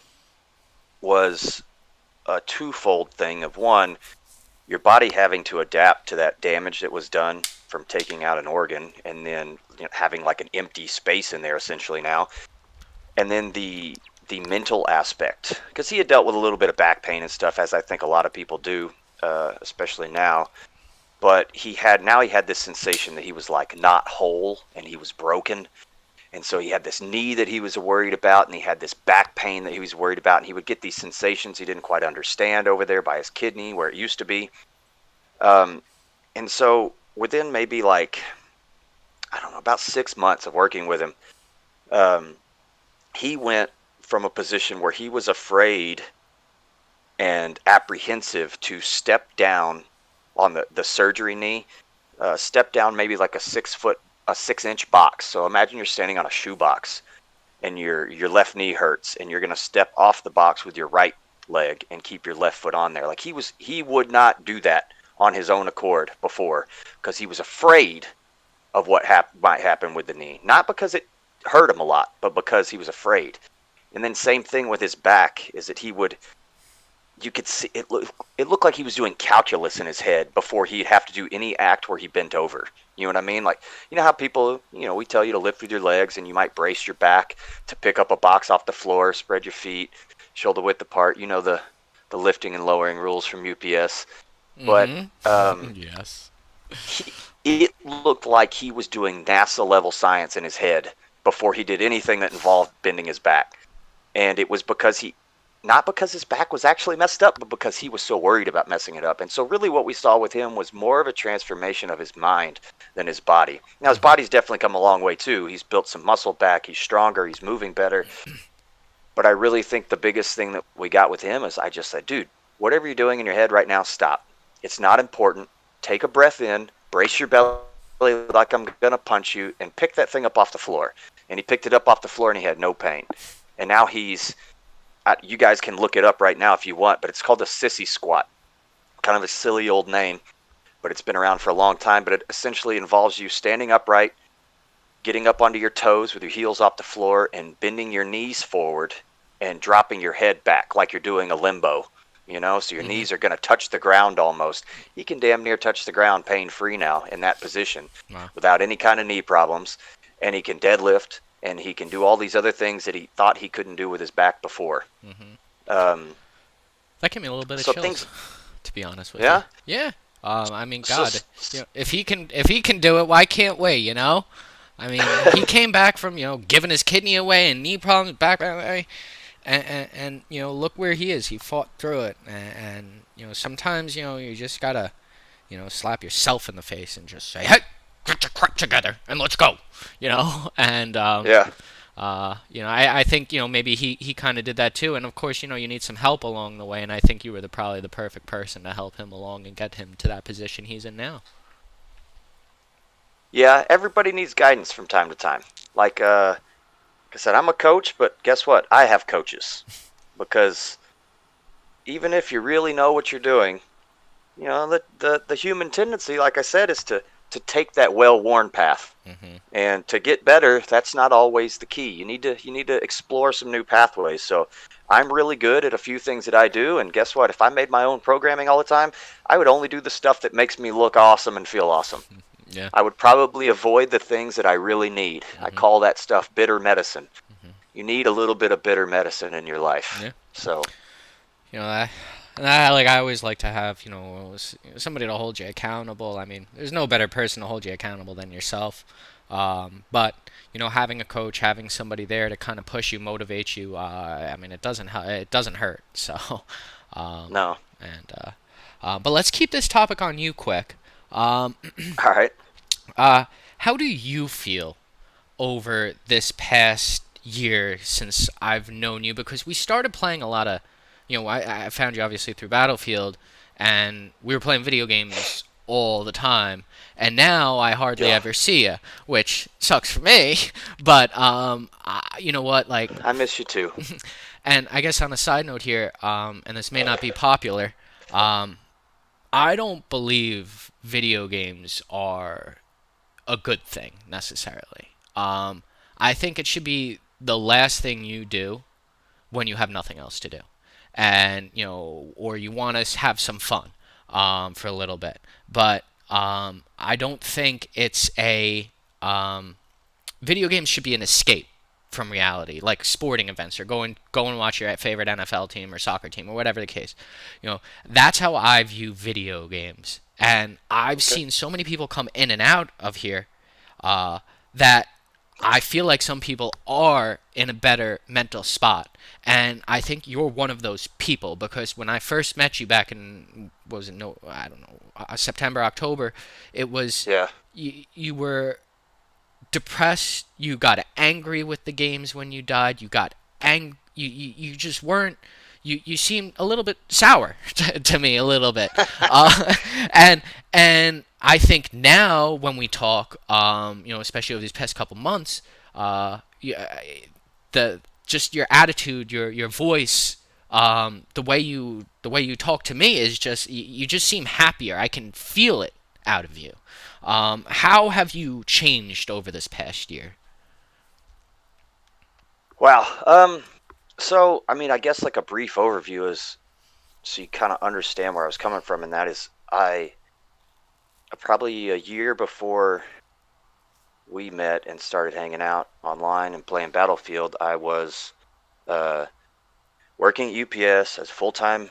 was a twofold thing of one, your body having to adapt to that damage that was done from taking out an organ, and then having like an empty space in there essentially now, and then the mental aspect, because he had dealt with a little bit of back pain and stuff, as I think a lot of people do, especially now. But he had this sensation that he was like not whole and he was broken. And so he had this knee that he was worried about, and he had this back pain that he was worried about, and he would get these sensations he didn't quite understand over there by his kidney where it used to be. Um, and so within maybe like, I don't know, about 6 months of working with him, um, he went from a position where he was afraid and apprehensive to step down on the surgery knee, step down maybe like a 6-inch box. So imagine you're standing on a shoe box and your left knee hurts, and you're going to step off the box with your right leg and keep your left foot on there. Like he would not do that on his own accord before, because he was afraid of what might happen with the knee. Not because it hurt him a lot, but because he was afraid. And then same thing with his back, is that you could see it looked like he was doing calculus in his head before he'd have to do any act where he bent over. You know what I mean? Like, how people, we tell you to lift with your legs, and you might brace your back to pick up a box off the floor, spread your feet, shoulder width apart. The lifting and lowering rules from UPS. But Mm-hmm. Yes. it looked like he was doing NASA level science in his head before he did anything that involved bending his back. And it was not because his back was actually messed up, but because he was so worried about messing it up. And so really what we saw with him was more of a transformation of his mind than his body. Now, his body's definitely come a long way too. He's built some muscle back. He's stronger. He's moving better. But I really think the biggest thing that we got with him is I just said, dude, whatever you're doing in your head right now, stop. It's not important. Take a breath in, brace your belly like I'm going to punch you, and pick that thing up off the floor. And he picked it up off the floor, and he had no pain. And now you guys can look it up right now if you want, but it's called a sissy squat. Kind of a silly old name, but it's been around for a long time. But it essentially involves you standing upright, getting up onto your toes with your heels off the floor, and bending your knees forward and dropping your head back like you're doing a limbo. So your knees are going to touch the ground almost. He can damn near touch the ground pain-free now in that position, Wow. without any kind of knee problems. And he can deadlift, and he can do all these other things that he thought he couldn't do with his back before. Mm-hmm. Um, That gave me a little bit of so chills, things, to be honest with you. yeah. Yeah. I mean, So, God, if he can do it, why can't we? I mean, he came back from giving his kidney away and knee problems, back away, and look where he is. He fought through it, and sometimes you just gotta slap yourself in the face and just say, "Hey, get your crap together and let's go," and Yeah. I think maybe he kind of did that too, and of course you need some help along the way, and I think you were probably the perfect person to help him along and get him to that position he's in now. Yeah, everybody needs guidance from time to time. Like I said, I'm a coach, but guess what? I have coaches. Because even if you really know what you're doing, the human tendency, like I said, is to take that well-worn path. Hmm. And to get better, that's not always the key. You need to explore some new pathways. So I'm really good at a few things that I do, and guess what? If I made my own programming all the time, I would only do the stuff that makes me look awesome and feel awesome. Yeah. I would probably avoid the things that I really need. I Hmm. call that stuff bitter medicine. Hmm. You need a little bit of bitter medicine in your life. Yeah. So, You know, I, and I always like to have somebody to hold you accountable. I mean, there's no better person to hold you accountable than yourself. But having a coach, having somebody there to kind of push you, motivate you. I mean, it doesn't hurt. So, um, no. but let's keep this topic on you quick. Um, All right. how do you feel over this past year since I've known you? Because we started playing a lot of, I found you obviously through Battlefield, and we were playing video games all the time. And now I hardly Yeah. ever see you, which sucks for me. But you know what? Like, I miss you too. and I guess on a side note here, and this may not be popular, um, I don't believe video games are a good thing necessarily. I think it should be the last thing you do when you have nothing else to do, and or you want to have some fun for a little bit. But I don't think it's a video games should be an escape from reality, like sporting events or go and watch your favorite NFL team or soccer team or whatever the case. That's how I view video games, and I've Okay. seen so many people come in and out of here that I feel like some people are in a better mental spot. And I think you're one of those people because when I first met you back in, what was it, no, I don't know, September, October, it was, Yeah. you were depressed, you got angry with the games when you died, you just weren't, you seemed a little bit sour to me a little bit. uh, and I think now when we talk, especially over these past couple months, yeah, the just your attitude, your voice, the way you talk to me is just you just seem happier. I can feel it out of you. How have you changed over this past year? Wow. So I mean, I guess like a brief overview is so you kind of understand where I was coming from, and that is I probably a year before we met and started hanging out online and playing Battlefield, I was uh, working at UPS as a full-time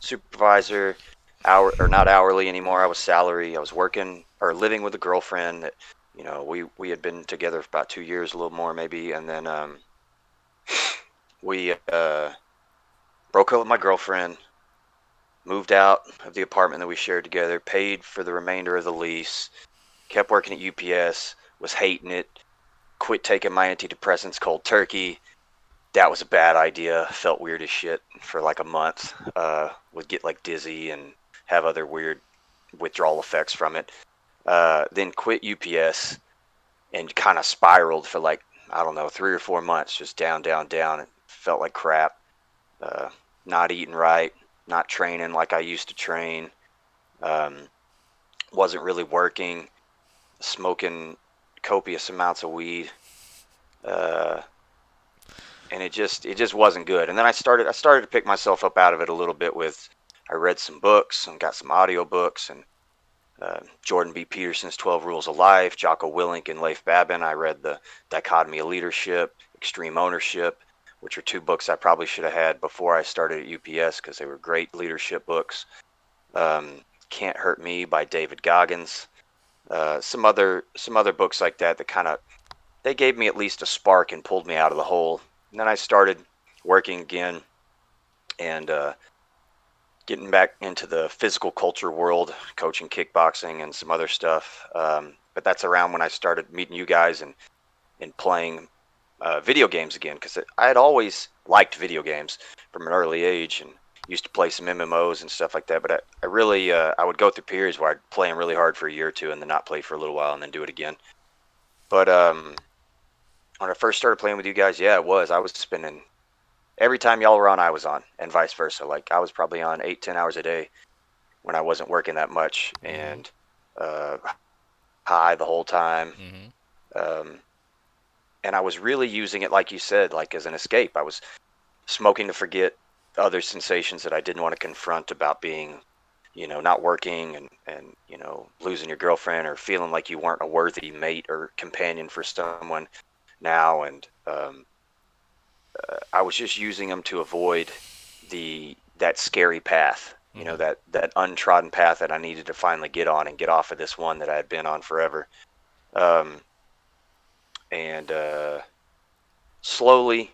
supervisor, hour or not hourly anymore. I was salary. I was working or living with a girlfriend that we had been together for about 2 years, a little more maybe, and then we broke up with my girlfriend, moved out of the apartment that we shared together, paid for the remainder of the lease, kept working at UPS, was hating it, quit taking my antidepressants cold turkey. That was a bad idea. Felt weird as shit for like a month. Would get like dizzy and have other weird withdrawal effects from it. Then quit UPS and kind of spiraled for like, I don't know, 3 or 4 months, just down, down, down. It felt like crap. Uh, Not eating right, not training like I used to train. Um, wasn't really working, smoking copious amounts of weed. Uh, and it just wasn't good. And then I started to pick myself up out of it a little bit with I read some books and got some audio books and Jordan B. Peterson's 12 Rules of Life, Jocko Willink and Leif Babin. I read the Dichotomy of Leadership, Extreme Ownership, which are two books I probably should have had before I started at UPS because they were great leadership books. Can't Hurt Me by David Goggins. Some other books like that kind of they gave me at least a spark and pulled me out of the hole. And then I started working again and getting back into the physical culture world, coaching kickboxing and some other stuff. But that's around when I started meeting you guys and playing video games again, because I had always liked video games from an early age and used to play some MMOs and stuff like that. But I really I would go through periods where I'd play them really hard for a year or two and then not play for a little while and then do it again. But when I first started playing with you guys, yeah, it was. I was spending every time y'all were on, I was on, and vice versa. Like I was probably on 8, 10 hours a day when I wasn't working that much, Mm-hmm. and uh, high the whole time. Mm-hmm. Um, and I was really using it, like you said, like as an escape. I was smoking to forget other sensations that I didn't want to confront about being, not working and losing your girlfriend or feeling like you weren't a worthy mate or companion for someone now. And I was just using them to avoid that scary path, Mm-hmm. that untrodden path that I needed to finally get on and get off of this one that I had been on forever. Um, and slowly,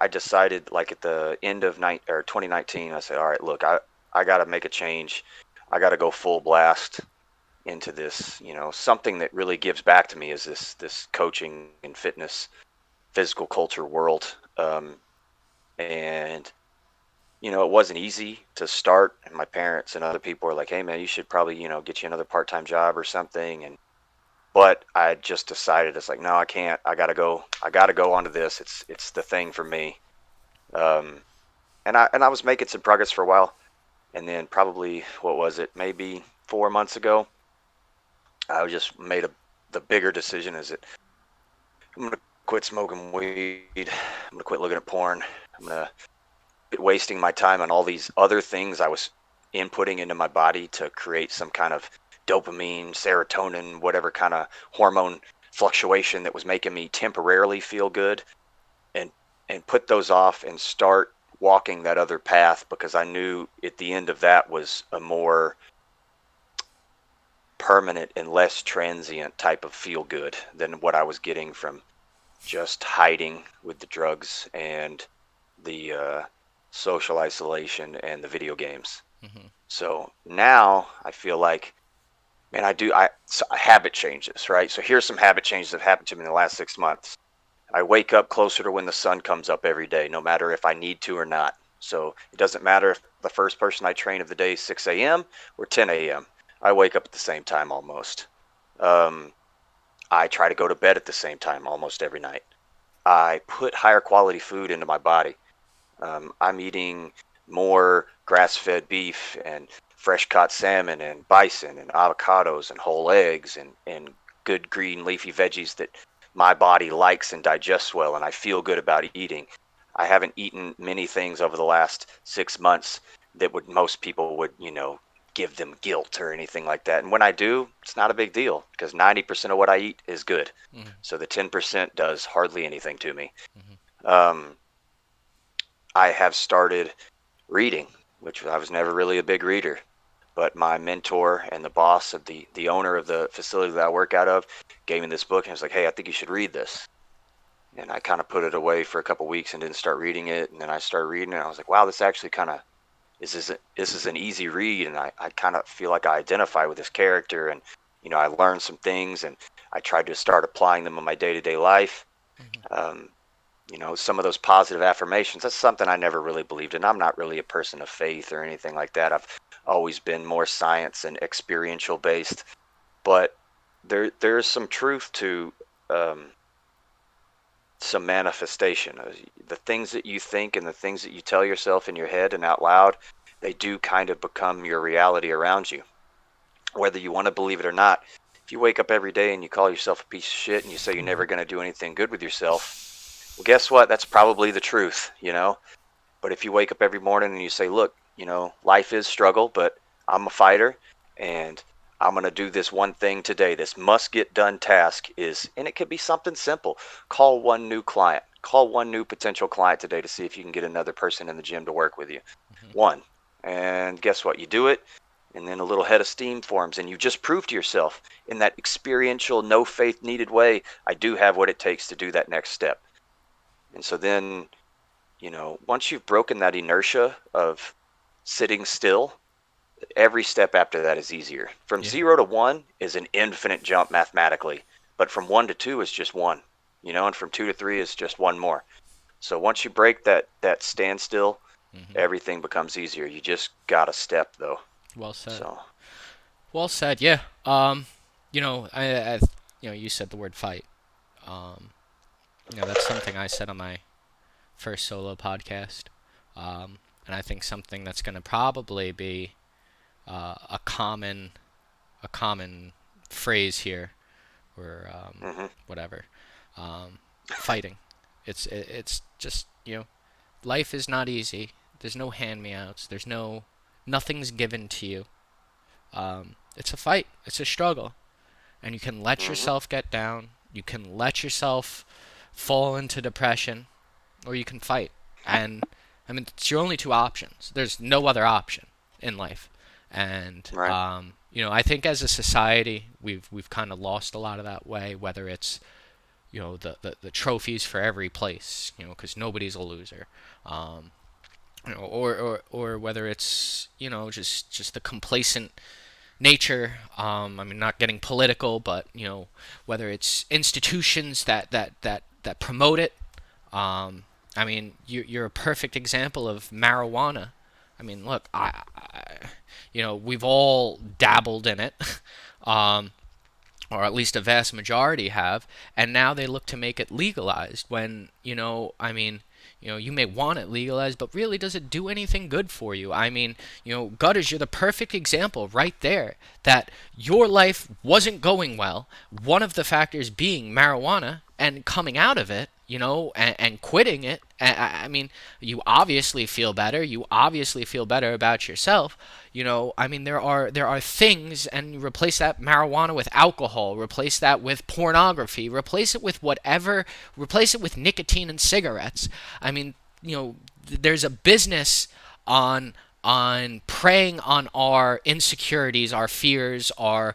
I decided, like at the end of 2019, I said, all right, look, I got to make a change. I got to go full blast into this, something that really gives back to me is this coaching and fitness, physical culture world. And it wasn't easy to start, and my parents and other people were like, hey man, you should probably, get you another part-time job or something. But I just decided, it's like, no, I can't. I gotta go onto this. It's the thing for me. um, and I was making some progress for a while, and then probably, what was it, maybe 4 months ago, I just made the bigger decision, is that I'm gonna quit smoking weed. I'm gonna quit looking at porn. I'm gonna quit wasting my time on all these other things I was inputting into my body to create some kind of dopamine, serotonin, whatever kind of hormone fluctuation that was making me temporarily feel good, and put those off and start walking that other path, because I knew at the end of that was a more permanent and less transient type of feel good than what I was getting from just hiding with the drugs and the social isolation and the video games. Mm-hmm. So now I feel like, man, so habit changes, right? So here's some habit changes that happened to me in the last 6 months. I wake up closer to when the sun comes up every day, no matter if I need to or not. So it doesn't matter if the first person I train of the day is 6 a.m. or 10 a.m. I wake up at the same time almost. Um, I try to go to bed at the same time almost every night. I put higher quality food into my body. I'm eating more grass-fed beef and fresh caught salmon and bison and avocados and whole eggs and good green leafy veggies that my body likes and digests well, and I feel good about eating. I haven't eaten many things over the last 6 months that would most people would, give them guilt or anything like that. And when I do, it's not a big deal, because 90% of what I eat is good. Mm-hmm. So the 10% does hardly anything to me. Mm-hmm. Um, I have started reading, which I was never really a big reader. But my mentor and the boss of the owner of the facility that I work out of gave me this book and was like, hey, I think you should read this. And I kind of put it away for a couple weeks and didn't start reading it. And then I started reading it. And I was like, wow, this actually kind of this is an easy read. And I kind of feel like I identify with this character. And, I learned some things, and I tried to start applying them in my day-to-day life. Mm-hmm. Um, some of those positive affirmations, that's something I never really believed in. I'm not really a person of faith or anything like that. I've always been more science and experiential based. But there's some truth to um, some manifestation. The things that you think and the things that you tell yourself in your head and out loud, they do kind of become your reality around you, whether you want to believe it or not. If you wake up every day and you call yourself a piece of shit and you say you're never going to do anything good with yourself, well, guess what? That's probably the truth. But if you wake up every morning and you say, look, life is struggle, but I'm a fighter, and I'm going to do this one thing today. This must get done task is, and it could be something simple. Call one new client, call one new potential client today to see if you can get another person in the gym to work with you. Mm-hmm. One. And guess what? You do it, and then a little head of steam forms, and you just prove to yourself in that experiential, no faith needed way, I do have what it takes to do that next step. And so then, once you've broken that inertia of sitting still, every step after that is easier. From Yeah. 0 to 1 is an infinite jump mathematically, but from 1 to 2 is just one, and from 2 to 3 is just one more. So once you break that standstill, Hmm. everything becomes easier. You just got to step though. Well said. So, Well said. Yeah. I you said the word fight. Um, that's something I said on my first solo podcast. And I think something that's going to probably be a common phrase here, or hmm whatever. Fighting. It's just life is not easy. There's no hand me outs. Nothing's given to you. It's a fight. It's a struggle, and you can let hmm yourself get down. You can let yourself fall into depression, or you can fight. And I mean, it's your only two options. There's no other option in life. And right. I think as a society, we've kind of lost a lot of that way. Whether it's the trophies for every place, because nobody's a loser. Um, or whether it's just the complacent nature. I mean, not getting political, but whether it's institutions that promote it. I mean, you're a perfect example of marijuana. I mean, look, we've all dabbled in it. um, or at least a vast majority have, and now they look to make it legalized when, I mean, you may want it legalized, but really, does it do anything good for you? I mean, Gutters, you're the perfect example right there that your life wasn't going well. One of the factors being marijuana, and coming out of it, and quitting it. I mean, you obviously feel better. You obviously feel better about yourself. I mean, there are things, and replace that marijuana with alcohol, replace that with pornography, replace it with whatever, replace it with nicotine and cigarettes. I mean, there's a business on preying on our insecurities, our fears, our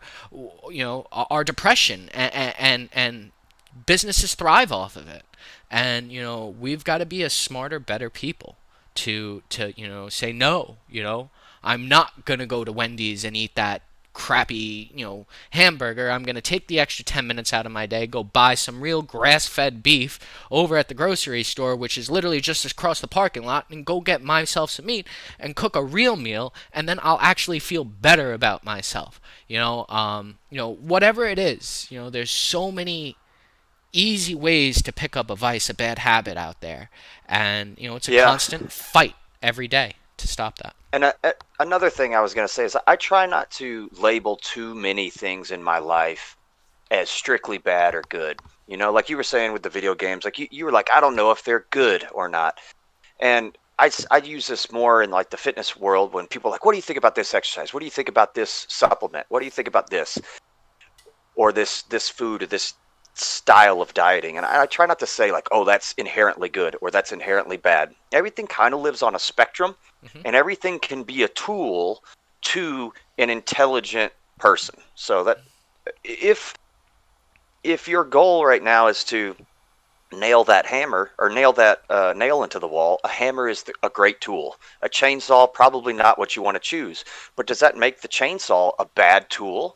depression, and businesses thrive off of it. And we've got to be a smarter, better people to say no. I'm not gonna go to Wendy's and eat that crappy hamburger. I'm gonna take the extra 10 minutes out of my day, go buy some real grass-fed beef over at the grocery store, which is literally just across the parking lot, and go get myself some meat and cook a real meal, and then I'll actually feel better about myself. Whatever it is. There's so many easy ways to pick up a vice, a bad habit out there, and it's a Yeah. constant fight every day to stop that. And another thing I was going to say is I try not to label too many things in my life as strictly bad or good. Like you were saying with the video games, like you were like, I don't know if they're good or not. And I use this more in like the fitness world when people are like, what do you think about this exercise? What do you think about this supplement? What do you think about this? Or this food or this style of dieting. And I try not to say like, oh, that's inherently good or that's inherently bad. Everything kind of lives on a spectrum, Hmm. and everything can be a tool to an intelligent person. So that if your goal right now is to nail that hammer or nail that nail into the wall, a hammer is a great tool. A chainsaw, probably not what you want to choose. But does that make the chainsaw a bad tool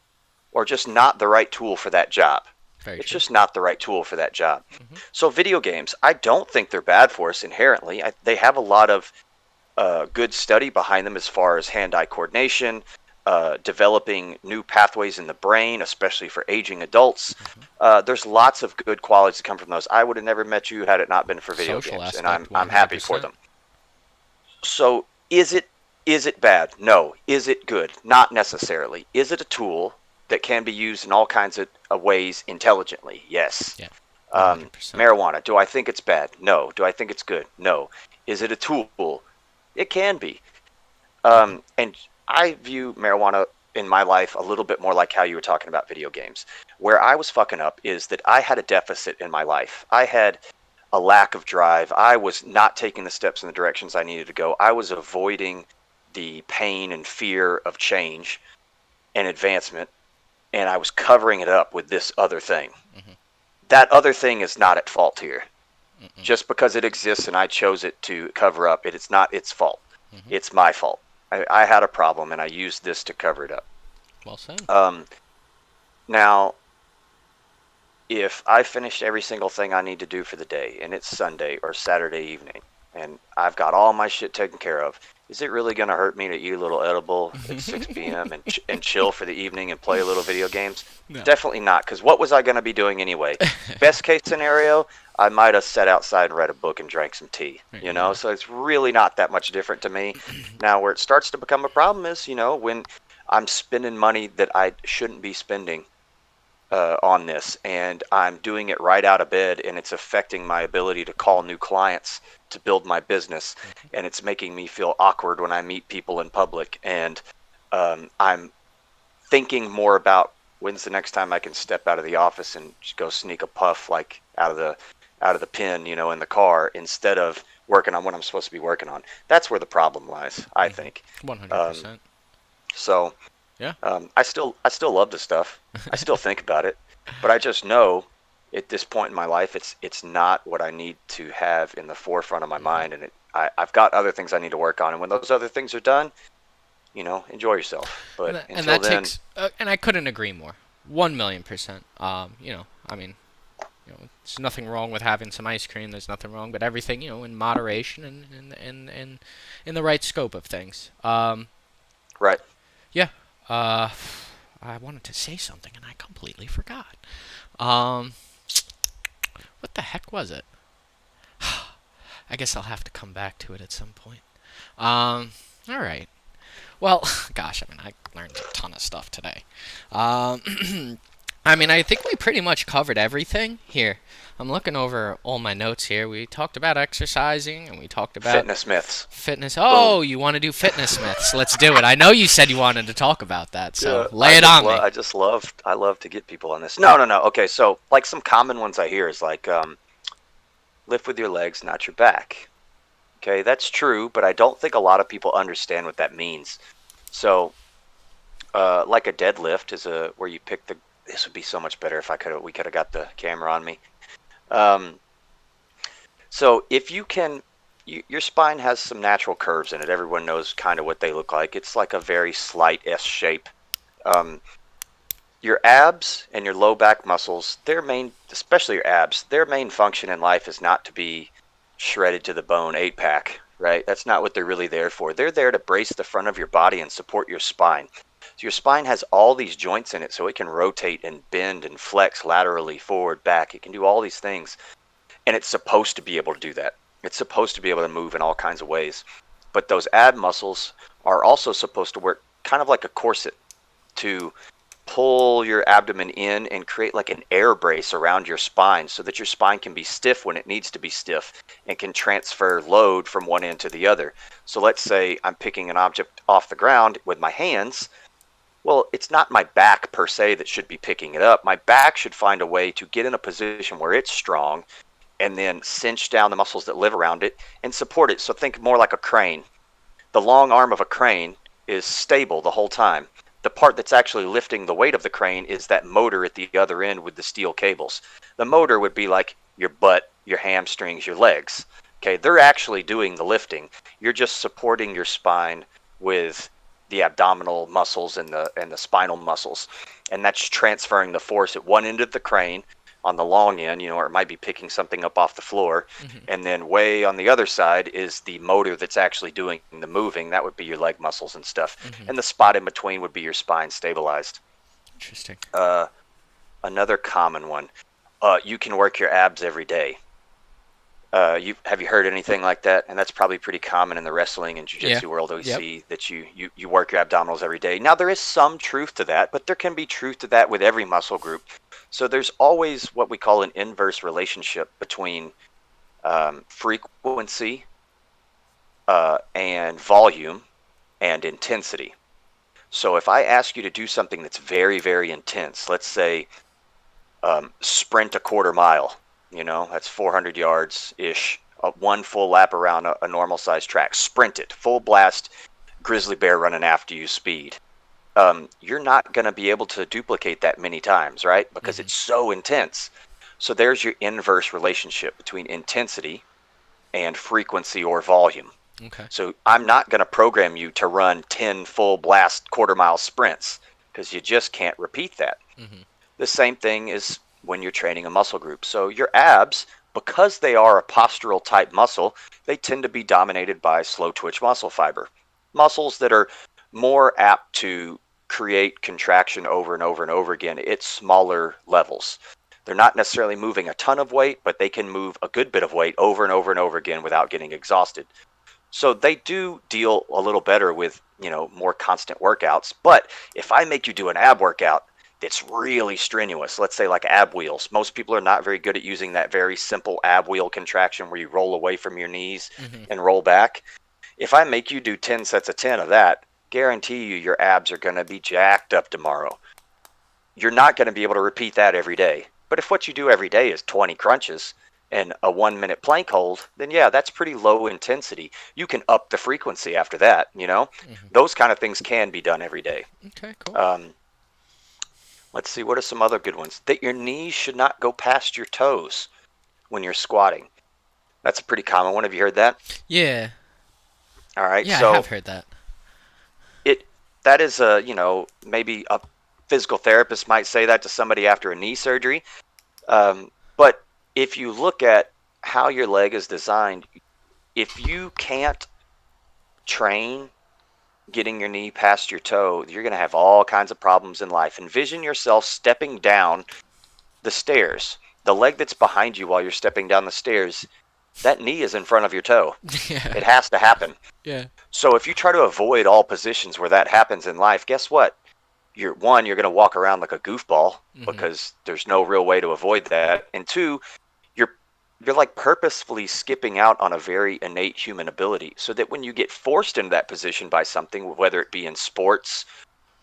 or just not the right tool for that job? Very It's true. just not the right tool for that job. Hmm. So video games, I don't think they're bad for us inherently. They have a lot of good study behind them as far as hand-eye coordination, developing new pathways in the brain, especially for aging adults. Hmm. There's lots of good qualities that come from those. I would have never met you had it not been for video Social games, and aspect, I'm happy for 100%. them. So is it bad? No. Is it good? Not necessarily. Is it a tool that can be used in all kinds of ways intelligently? Yes. Yeah, 100%. Marijuana. Do I think it's bad? No. Do I think it's good? No. Is it a tool? It can be. Hmm. And I view marijuana in my life a little bit more like how you were talking about video games. Where I was fucking up is that I had a deficit in my life. I had a lack of drive. I was not taking the steps in the directions I needed to go. I was avoiding the pain and fear of change and advancement, and I was covering it up with this other thing. Hmm. That other thing is not at fault here. Hmm. Just because it exists and I chose it to cover up it, it's not its fault. Hmm. It's my fault. I had a problem, and I used this to cover it up. Well said. Um, Now, if I finished every single thing I need to do for the day, and it's Sunday or Saturday evening, and I've got all my shit taken care of, is it really going to hurt me to eat a little edible at 6 p.m. and chill for the evening and play a little video games? No. Definitely not, because what was I going to be doing anyway? Best case scenario, I might have sat outside and read a book and drank some tea, Yeah. So it's really not that much different to me. Now, where it starts to become a problem is, when I'm spending money that I shouldn't be spending on this, and I'm doing it right out of bed, and it's affecting my ability to call new clients to build my business, and it's making me feel awkward when I meet people in public, and I'm thinking more about when's the next time I can step out of the office and just go sneak a puff like out of the pen, in the car, instead of working on what I'm supposed to be working on. That's where the problem lies, I think. Um, 100%. so Yeah. I still love the stuff. I still think about it, but I just know at this point in my life, it's not what I need to have in the forefront of my hmm mind, and I've got other things I need to work on, and when those other things are done, enjoy yourself. And But until that then, takes, and I couldn't agree more. 1,000,000%. I mean, there's nothing wrong with having some ice cream. There's nothing wrong, but everything, in moderation and in the right scope of things. right? Yeah. Uh, I wanted to say something and I completely forgot. Um, what the heck was it? I guess I'll have to come back to it at some point. All right. Well, gosh, I mean, I learned a ton of stuff today. I mean, I think we pretty much covered everything here. I'm looking over all my notes here. We talked about exercising and we talked about Fitness myths. fitness. Boom. Oh, you want to do fitness myths? Let's do it. I know you said you wanted to talk about that, so Yeah, lay it on me. I love to get people on this. No, no, no. Okay, so like some common ones I hear is like lift with your legs, not your back. Okay, that's true, but I don't think a lot of people understand what that means. So, like a deadlift is a where you pick the. This would be so much better if we could have got the camera on me. Um, so if you can, your spine has some natural curves in it. Everyone knows kind of what they look like. It's like a very slight S shape. Um, your abs and your low back muscles, especially your abs, their main function in life is not to be shredded to the bone, 8-pack, right? That's not what they're really there for. They're there to brace the front of your body and support your spine. So your spine has all these joints in it, so it can rotate and bend and flex laterally, forward, back. It can do all these things, and it's supposed to be able to do that. It's supposed to be able to move in all kinds of ways. But those ab muscles are also supposed to work kind of like a corset to pull your abdomen in and create like an air brace around your spine so that your spine can be stiff when it needs to be stiff and can transfer load from one end to the other. So let's say I'm picking an object off the ground with my hands. Well, it's not my back per se that should be picking it up. My back should find a way to get in a position where it's strong and then cinch down the muscles that live around it and support it. So think more like a crane. The long arm of a crane is stable the whole time. The part that's actually lifting the weight of the crane is that motor at the other end with the steel cables. The motor would be like your butt, your hamstrings, your legs. Okay, they're actually doing the lifting. You're just supporting your spine with the abdominal muscles and the spinal muscles, and that's transferring the force at one end of the crane on the long end, or it might be picking something up off the floor. hmm And then way on the other side is the motor that's actually doing the moving. That would be your leg muscles and stuff. hmm And the spot in between would be your spine stabilized. Interesting. Uh, Another common one, you can work your abs every day. Have you heard anything like that? And that's probably pretty common in the wrestling and Yeah. jiu-jitsu world. We Yep. see that you work your abdominals every day. Now there is some truth to that, but there can be truth to that with every muscle group. So there's always what we call an inverse relationship between frequency and volume and intensity. So if I ask you to do something that's very, very intense, let's say sprint a quarter mile, that's 400 yards ish, one full lap around a normal sized track, sprint it, full blast, grizzly bear running after you speed. You're not going to be able to duplicate that many times, right? Because hmm it's so intense. So there's your inverse relationship between intensity and frequency or volume. Okay. So I'm not going to program you to run 10 full blast quarter-mile sprints because you just can't repeat that. Mhm. The same thing is when you're training a muscle group. So your abs, because they are a postural type muscle, they tend to be dominated by slow twitch muscle fiber. Muscles that are more apt to create contraction over and over and over again at smaller levels. They're not necessarily moving a ton of weight, but they can move a good bit of weight over and over and over again without getting exhausted. So they do deal a little better with, more constant workouts. But if I make you do an ab workout that's really strenuous, let's say like ab wheels, most people are not very good at using that very simple ab wheel contraction where you roll away from your knees Mhm. and roll back. If I make you do 10 sets of 10 of that, guarantee you your abs are going to be jacked up tomorrow. You're not going to be able to repeat that every day. But if what you do every day is 20 crunches and a 1 minute plank hold, then yeah, that's pretty low intensity. You can up the frequency after that. Mhm. Those kind of things can be done every day. Okay. Cool. Um, let's see, what are some other good ones? That your knees should not go past your toes when you're squatting. That's a pretty common one. Have you heard that? Yeah. All right. Yeah, I have So heard that. it that is maybe a physical therapist might say that to somebody after a knee surgery. But if you look at how your leg is designed, if you can't train getting your knee past your toe, you're going to have all kinds of problems in life. Envision yourself stepping down the stairs. The leg that's behind you while you're stepping down the stairs, that knee is in front of your toe. Yeah. It has to happen. Yeah. So if you try to avoid all positions where that happens in life, guess what? You're going to walk around like a goofball Mhm. because there's no real way to avoid that. And two, you're you're like purposefully skipping out on a very innate human ability so that when you get forced into that position by something, whether it be in sports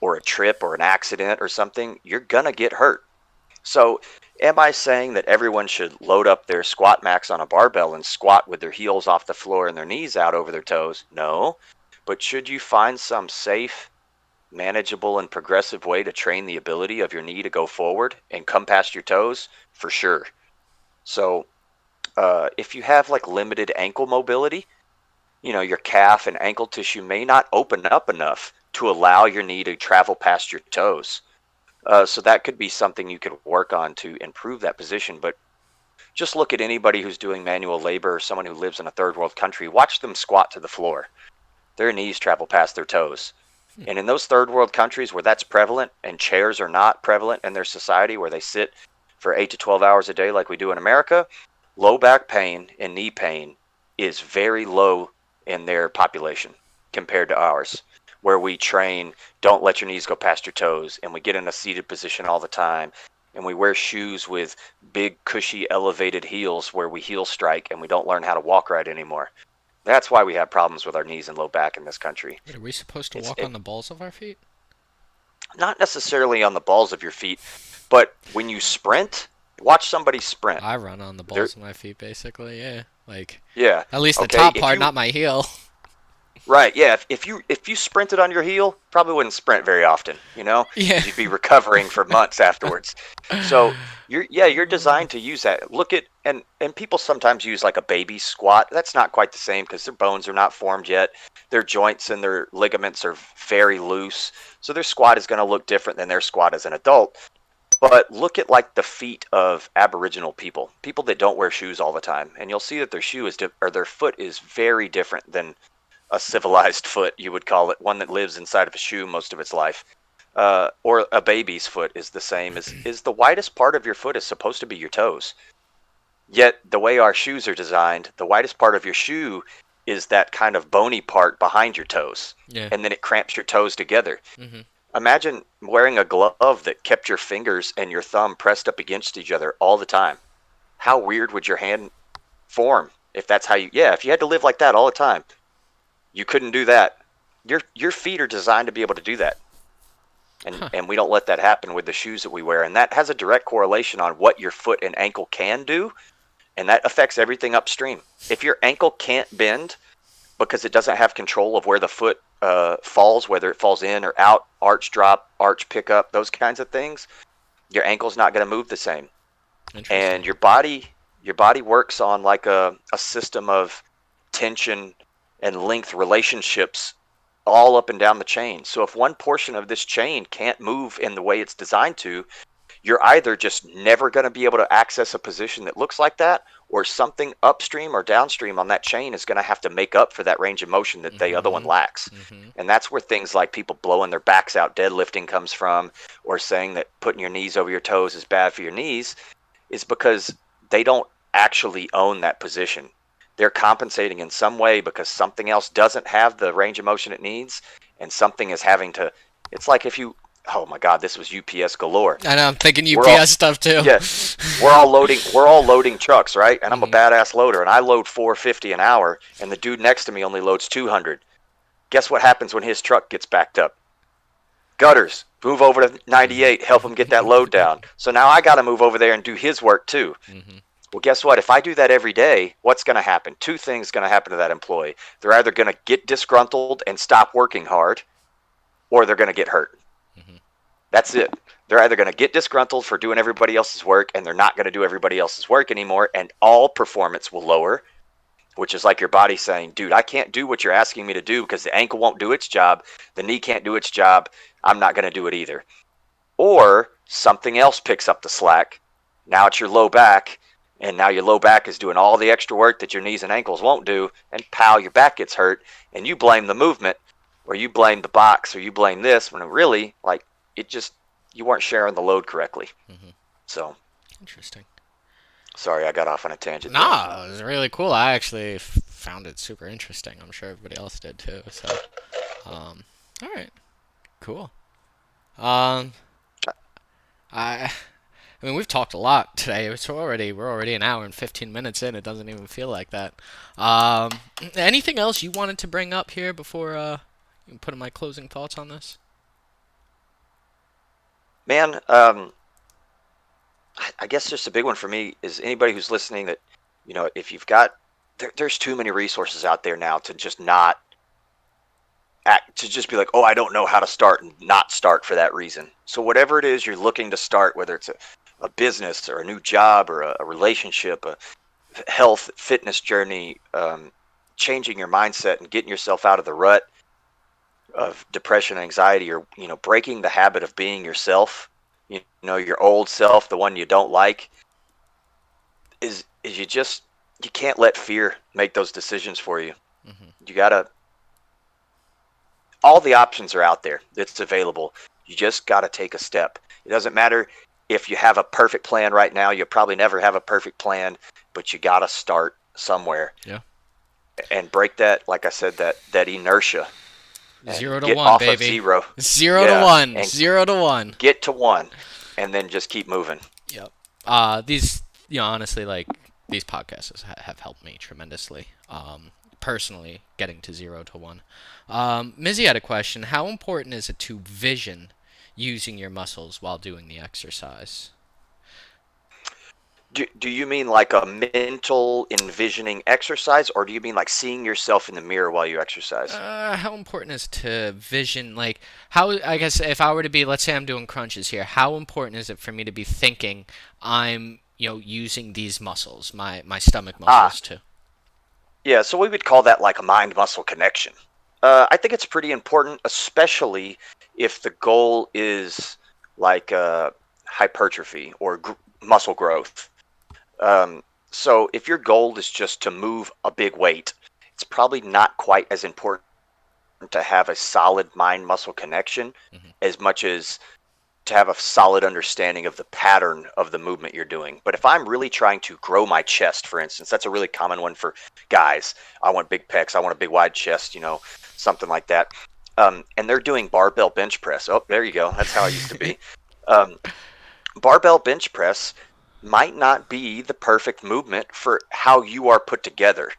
or a trip or an accident or something, you're gonna get hurt. So am I saying that everyone should load up their squat max on a barbell and squat with their heels off the floor and their knees out over their toes? No. But should you find some safe, manageable, and progressive way to train the ability of your knee to go forward and come past your toes? For sure. So if you have like limited ankle mobility, your calf and ankle tissue may not open up enough to allow your knee to travel past your toes. So that could be something you could work on to improve that position. But just look at anybody who's doing manual labor or someone who lives in a third world country. Watch them squat to the floor. Their knees travel past their toes. And in those third world countries where that's prevalent and chairs are not prevalent in their society, where they sit for 8 to 12 hours a day like we do in America, low back pain and knee pain is very low in their population compared to ours, where we train don't let your knees go past your toes, and we get in a seated position all the time, and we wear shoes with big cushy elevated heels where we heel strike and we don't learn how to walk right anymore. That's why we have problems with our knees and low back in this country. Wait, are we supposed to It's walk on the balls of our feet? not necessarily on the balls of your feet, but when you sprint, watch somebody sprint. I run on the They're balls of my feet, basically. Yeah. Like, yeah, at least the okay. top If part, you not my heel. right, yeah. If you sprinted on your heel, probably wouldn't sprint very often, Yeah. because you'd be recovering for months afterwards. So you're designed to use that. Look at and people sometimes use like a baby squat. That's not quite the same because their bones are not formed yet. Their joints and their ligaments are very loose, so their squat is going to look different than their squat as an adult. But look at like the feet of Aboriginal people that don't wear shoes all the time, and you'll see that their shoe is or their foot is very different than a civilized foot, you would call it, one that lives inside of a shoe most of its life. Or a baby's foot is the same. Is the widest part of your foot is supposed to be your toes. Yet the way our shoes are designed, the widest part of your shoe is that kind of bony part behind your toes, Yeah. and then it cramps your toes together. Mhm. Imagine wearing a glove that kept your fingers and your thumb pressed up against each other all the time. How weird would your hand form if that's how if you had to live like that all the time? You couldn't do that. Your feet are designed to be able to do that. And Huh. and we don't let that happen with the shoes that we wear. And that has a direct correlation on what your foot and ankle can do, and that affects everything upstream. If your ankle can't bend because it doesn't have control of where the foot falls, whether it falls in or out, arch drop, arch pickup, those kinds of things, your ankle's not going to move the same. And Interesting. your body works on like a system of tension and length relationships all up and down the chain. So if one portion of this chain can't move in the way it's designed to, you're either just never going to be able to access a position that looks like that, or something upstream or downstream on that chain is going to have to make up for that range of motion that the other one Mm-hmm. lacks. Mm-hmm. And that's where things like people blowing their backs out deadlifting comes from, or saying that putting your knees over your toes is bad for your knees, is because they don't actually own that position. They're compensating in some way because something else doesn't have the range of motion it needs, and something is having to. It's like if you, oh my God, this was UPS galore. I know, I'm thinking We're all, UPS stuff too. yeah, we're all loading trucks, right? And I'm a Mm-hmm. badass loader, and I load 450 an hour, and the dude next to me only loads 200. Guess what happens when his truck gets backed up? Gutters, move over to 98, help him get that load down. So now I got to move over there and do his work too. Mm-hmm. Well, guess what? If I do that every day, what's going to happen? Two things going to happen to that employee. They're either going to get disgruntled and stop working hard, or they're going to get hurt. Mm-hmm. That's it. They're either going to get disgruntled for doing everybody else's work, and they're not going to do everybody else's work anymore, and all performance will lower, which is like your body saying, dude, I can't do what you're asking me to do because the ankle won't do its job, the knee can't do its job, I'm not going to do it either. Or something else picks up the slack. Now it's your low back, and now your low back is doing all the extra work that your knees and ankles won't do, and pow, your back gets hurt, and you blame the movement, or you blame the box, or you blame this, when it really, like, it just, you weren't sharing the load correctly. Mm-hmm. So, Interesting. sorry, I got off on a tangent there. Nah, it was really cool. I actually found it super interesting. I'm sure everybody else did too. So, all right, cool. Um, I I mean, we've talked a lot today. We're already an hour and 15 minutes in. It doesn't even feel like that. Um, Anything else you wanted to bring up here before putting my closing thoughts on this? Man, I guess just a big one for me is anybody who's listening that, if you've got, there's too many resources out there now to just not to just be like, oh, I don't know how to start, and not start for that reason. So whatever it is you're looking to start, whether it's a business or a new job or a relationship, a health, fitness journey, changing your mindset and getting yourself out of the rut of depression, anxiety, or, breaking the habit of being yourself, your old self, the one you don't like, is you can't let fear make those decisions for you. Mm-hmm. You gotta, all the options are out there that's available. You just gotta take a step. It doesn't matter if you have a perfect plan right now. You'll probably never have a perfect plan, but you gotta start somewhere. Yeah. And break that, like I said, that inertia. 0 to get 1, off baby. of zero. 0 Yeah, to 1. and 0 to 1. get to one, and then just keep moving. Yep. These, honestly, like, these podcasts have helped me tremendously. Personally, getting to 0 to 1. Mizzy had a question. How important is it to vision using your muscles while doing the exercise? Do you mean like a mental envisioning exercise, or do you mean like seeing yourself in the mirror while you exercise? How important is it to vision, like, how, I guess if I were to be, let's say I'm doing crunches here, how important is it for me to be thinking I'm, using these muscles, my stomach muscles too? Yeah, so we would call that like a mind-muscle connection. I think it's pretty important, especially if the goal is like hypertrophy or muscle growth. So if your goal is just to move a big weight, it's probably not quite as important to have a solid mind-muscle connection Mm-hmm. as much as to have a solid understanding of the pattern of the movement you're doing. But if I'm really trying to grow my chest, for instance, that's a really common one for guys. I want big pecs, I want a big wide chest, something like that. And they're doing barbell bench press. Oh, there you go. That's how I used to be. Barbell bench press might not be the perfect movement for how you are put together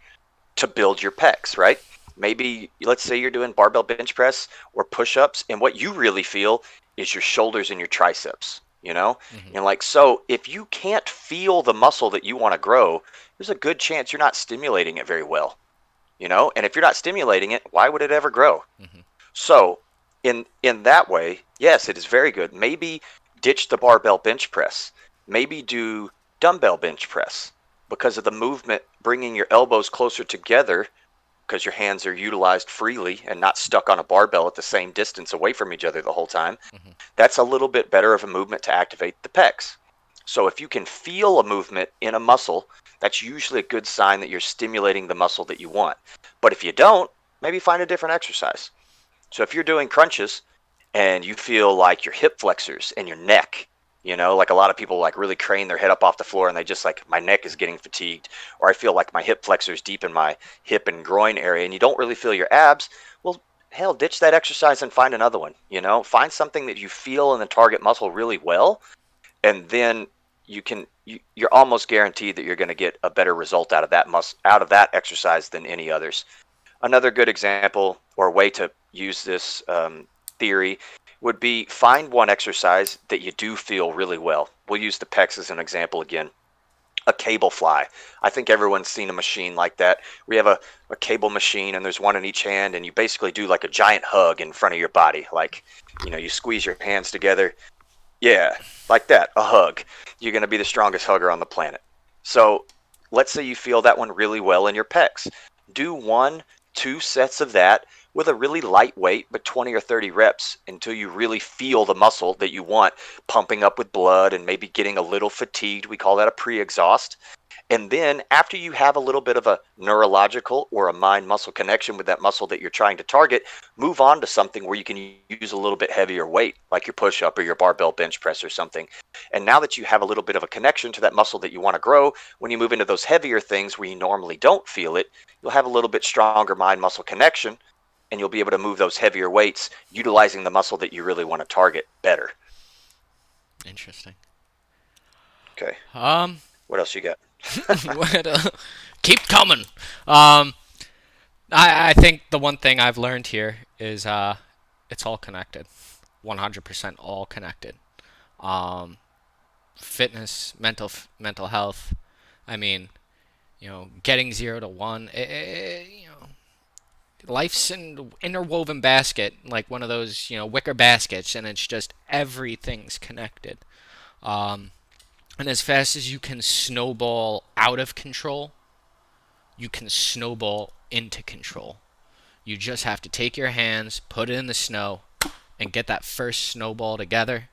to build your pecs, right? Maybe, let's say you're doing barbell bench press or push-ups, and what you really feel is your shoulders and your triceps, Mm-hmm. And like, so if you can't feel the muscle that you want to grow, there's a good chance you're not stimulating it very well, And if you're not stimulating it, why would it ever grow? Mm-hmm. So in that way, yes, it is very good. Maybe ditch the barbell bench press. Maybe do dumbbell bench press because of the movement, bringing your elbows closer together because your hands are utilized freely and not stuck on a barbell at the same distance away from each other the whole time, Hmm. that's a little bit better of a movement to activate the pecs. So if you can feel a movement in a muscle, that's usually a good sign that you're stimulating the muscle that you want. But if you don't, maybe find a different exercise. So if you're doing crunches and you feel like your hip flexors and your neck, like a lot of people like really crane their head up off the floor and they just like, my neck is getting fatigued, or I feel like my hip flexors deep in my hip and groin area, and you don't really feel your abs, well, hell, ditch that exercise and find another one. Find something that you feel in the target muscle really well, and then you're almost guaranteed that you're going to get a better result out of that exercise than any others. Another good example or way to use this theory would be find one exercise that you do feel really well. We'll use the pecs as an example again. A cable fly. I think everyone's seen a machine like that. We have a cable machine and there's one in each hand, and you basically do like a giant hug in front of your body. Like, you squeeze your hands together. Yeah, like that, a hug. You're going to be the strongest hugger on the planet. So let's say you feel that one really well in your pecs. Do 1, 2 sets of that with a really lightweight, but 20 or 30 reps until you really feel the muscle that you want pumping up with blood and maybe getting a little fatigued. We call that a pre-exhaust. And then after you have a little bit of a neurological or a mind muscle connection with that muscle that you're trying to target, move on to something where you can use a little bit heavier weight, like your push up or your barbell bench press or something. And now that you have a little bit of a connection to that muscle that you want to grow, when you move into those heavier things where you normally don't feel it, you'll have a little bit stronger mind muscle connection, and you'll be able to move those heavier weights utilizing the muscle that you really want to target better. Interesting. Okay. Um, What else you got? what, keep coming. Um, I think the one thing I've learned here is it's all connected, 100% all connected. Um, Fitness, mental health. I mean, getting 0 to 1. Life's an interwoven basket, like one of those wicker baskets, and it's just everything's connected. Um, and as fast as you can snowball out of control, you can snowball into control. You just have to take your hands, put it in the snow, and get that first snowball together,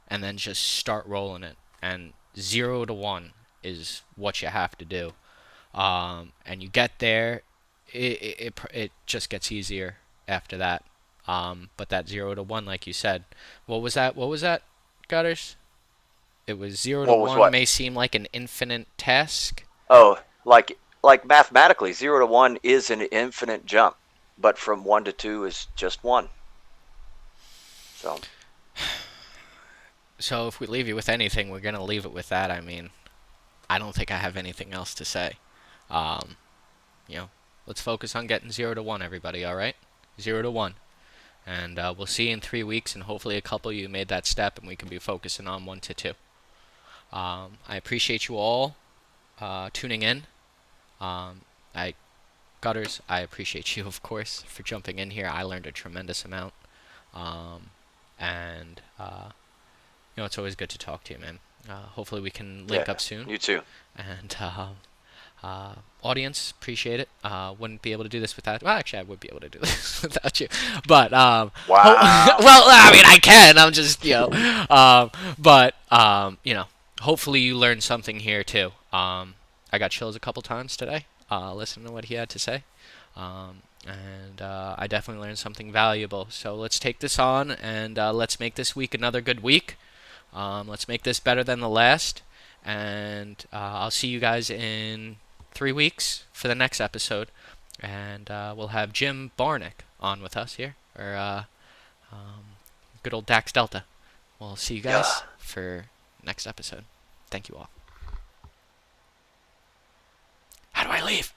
and then just start rolling it. And 0 to 1 is what you have to do. And you get there, it just gets easier after that. But that 0 to 1, like you said, what was that? What was that, Gutters? It was zero to What was one what? may seem like an infinite task. Oh, like mathematically, 0 to 1 is an infinite jump, but from 1 to 2 is just one. So So if we leave you with anything, we're gonna leave it with that. I mean, I don't think I have anything else to say. Um, you know, let's focus on getting 0 to 1, everybody. All right, 0 to 1, and we'll see you in 3 weeks, and hopefully a couple of you made that step, and we can be focusing on 1 to 2. I appreciate you all tuning in. I Gutters, I appreciate you, of course, for jumping in here. I learned a tremendous amount, um, and it's always good to talk to you, man. Hopefully, we can link yeah, up soon. you too. And audience, appreciate it. Wouldn't be able to do this without. Well, actually, I would be able to do this without you. But Wow. well, I mean, I can. I'm just but hopefully you learned something here too. I got chills a couple times today. Listening to what he had to say. And I definitely learned something valuable. So let's take this on and let's make this week another good week. Let's make this better than the last. And I'll see you guys in 3 weeks for the next episode. And we'll have Jim Barnick on with us here. Or good old Dax Delta. We'll see you Yeah. guys for next episode. Thank you all. How do I leave?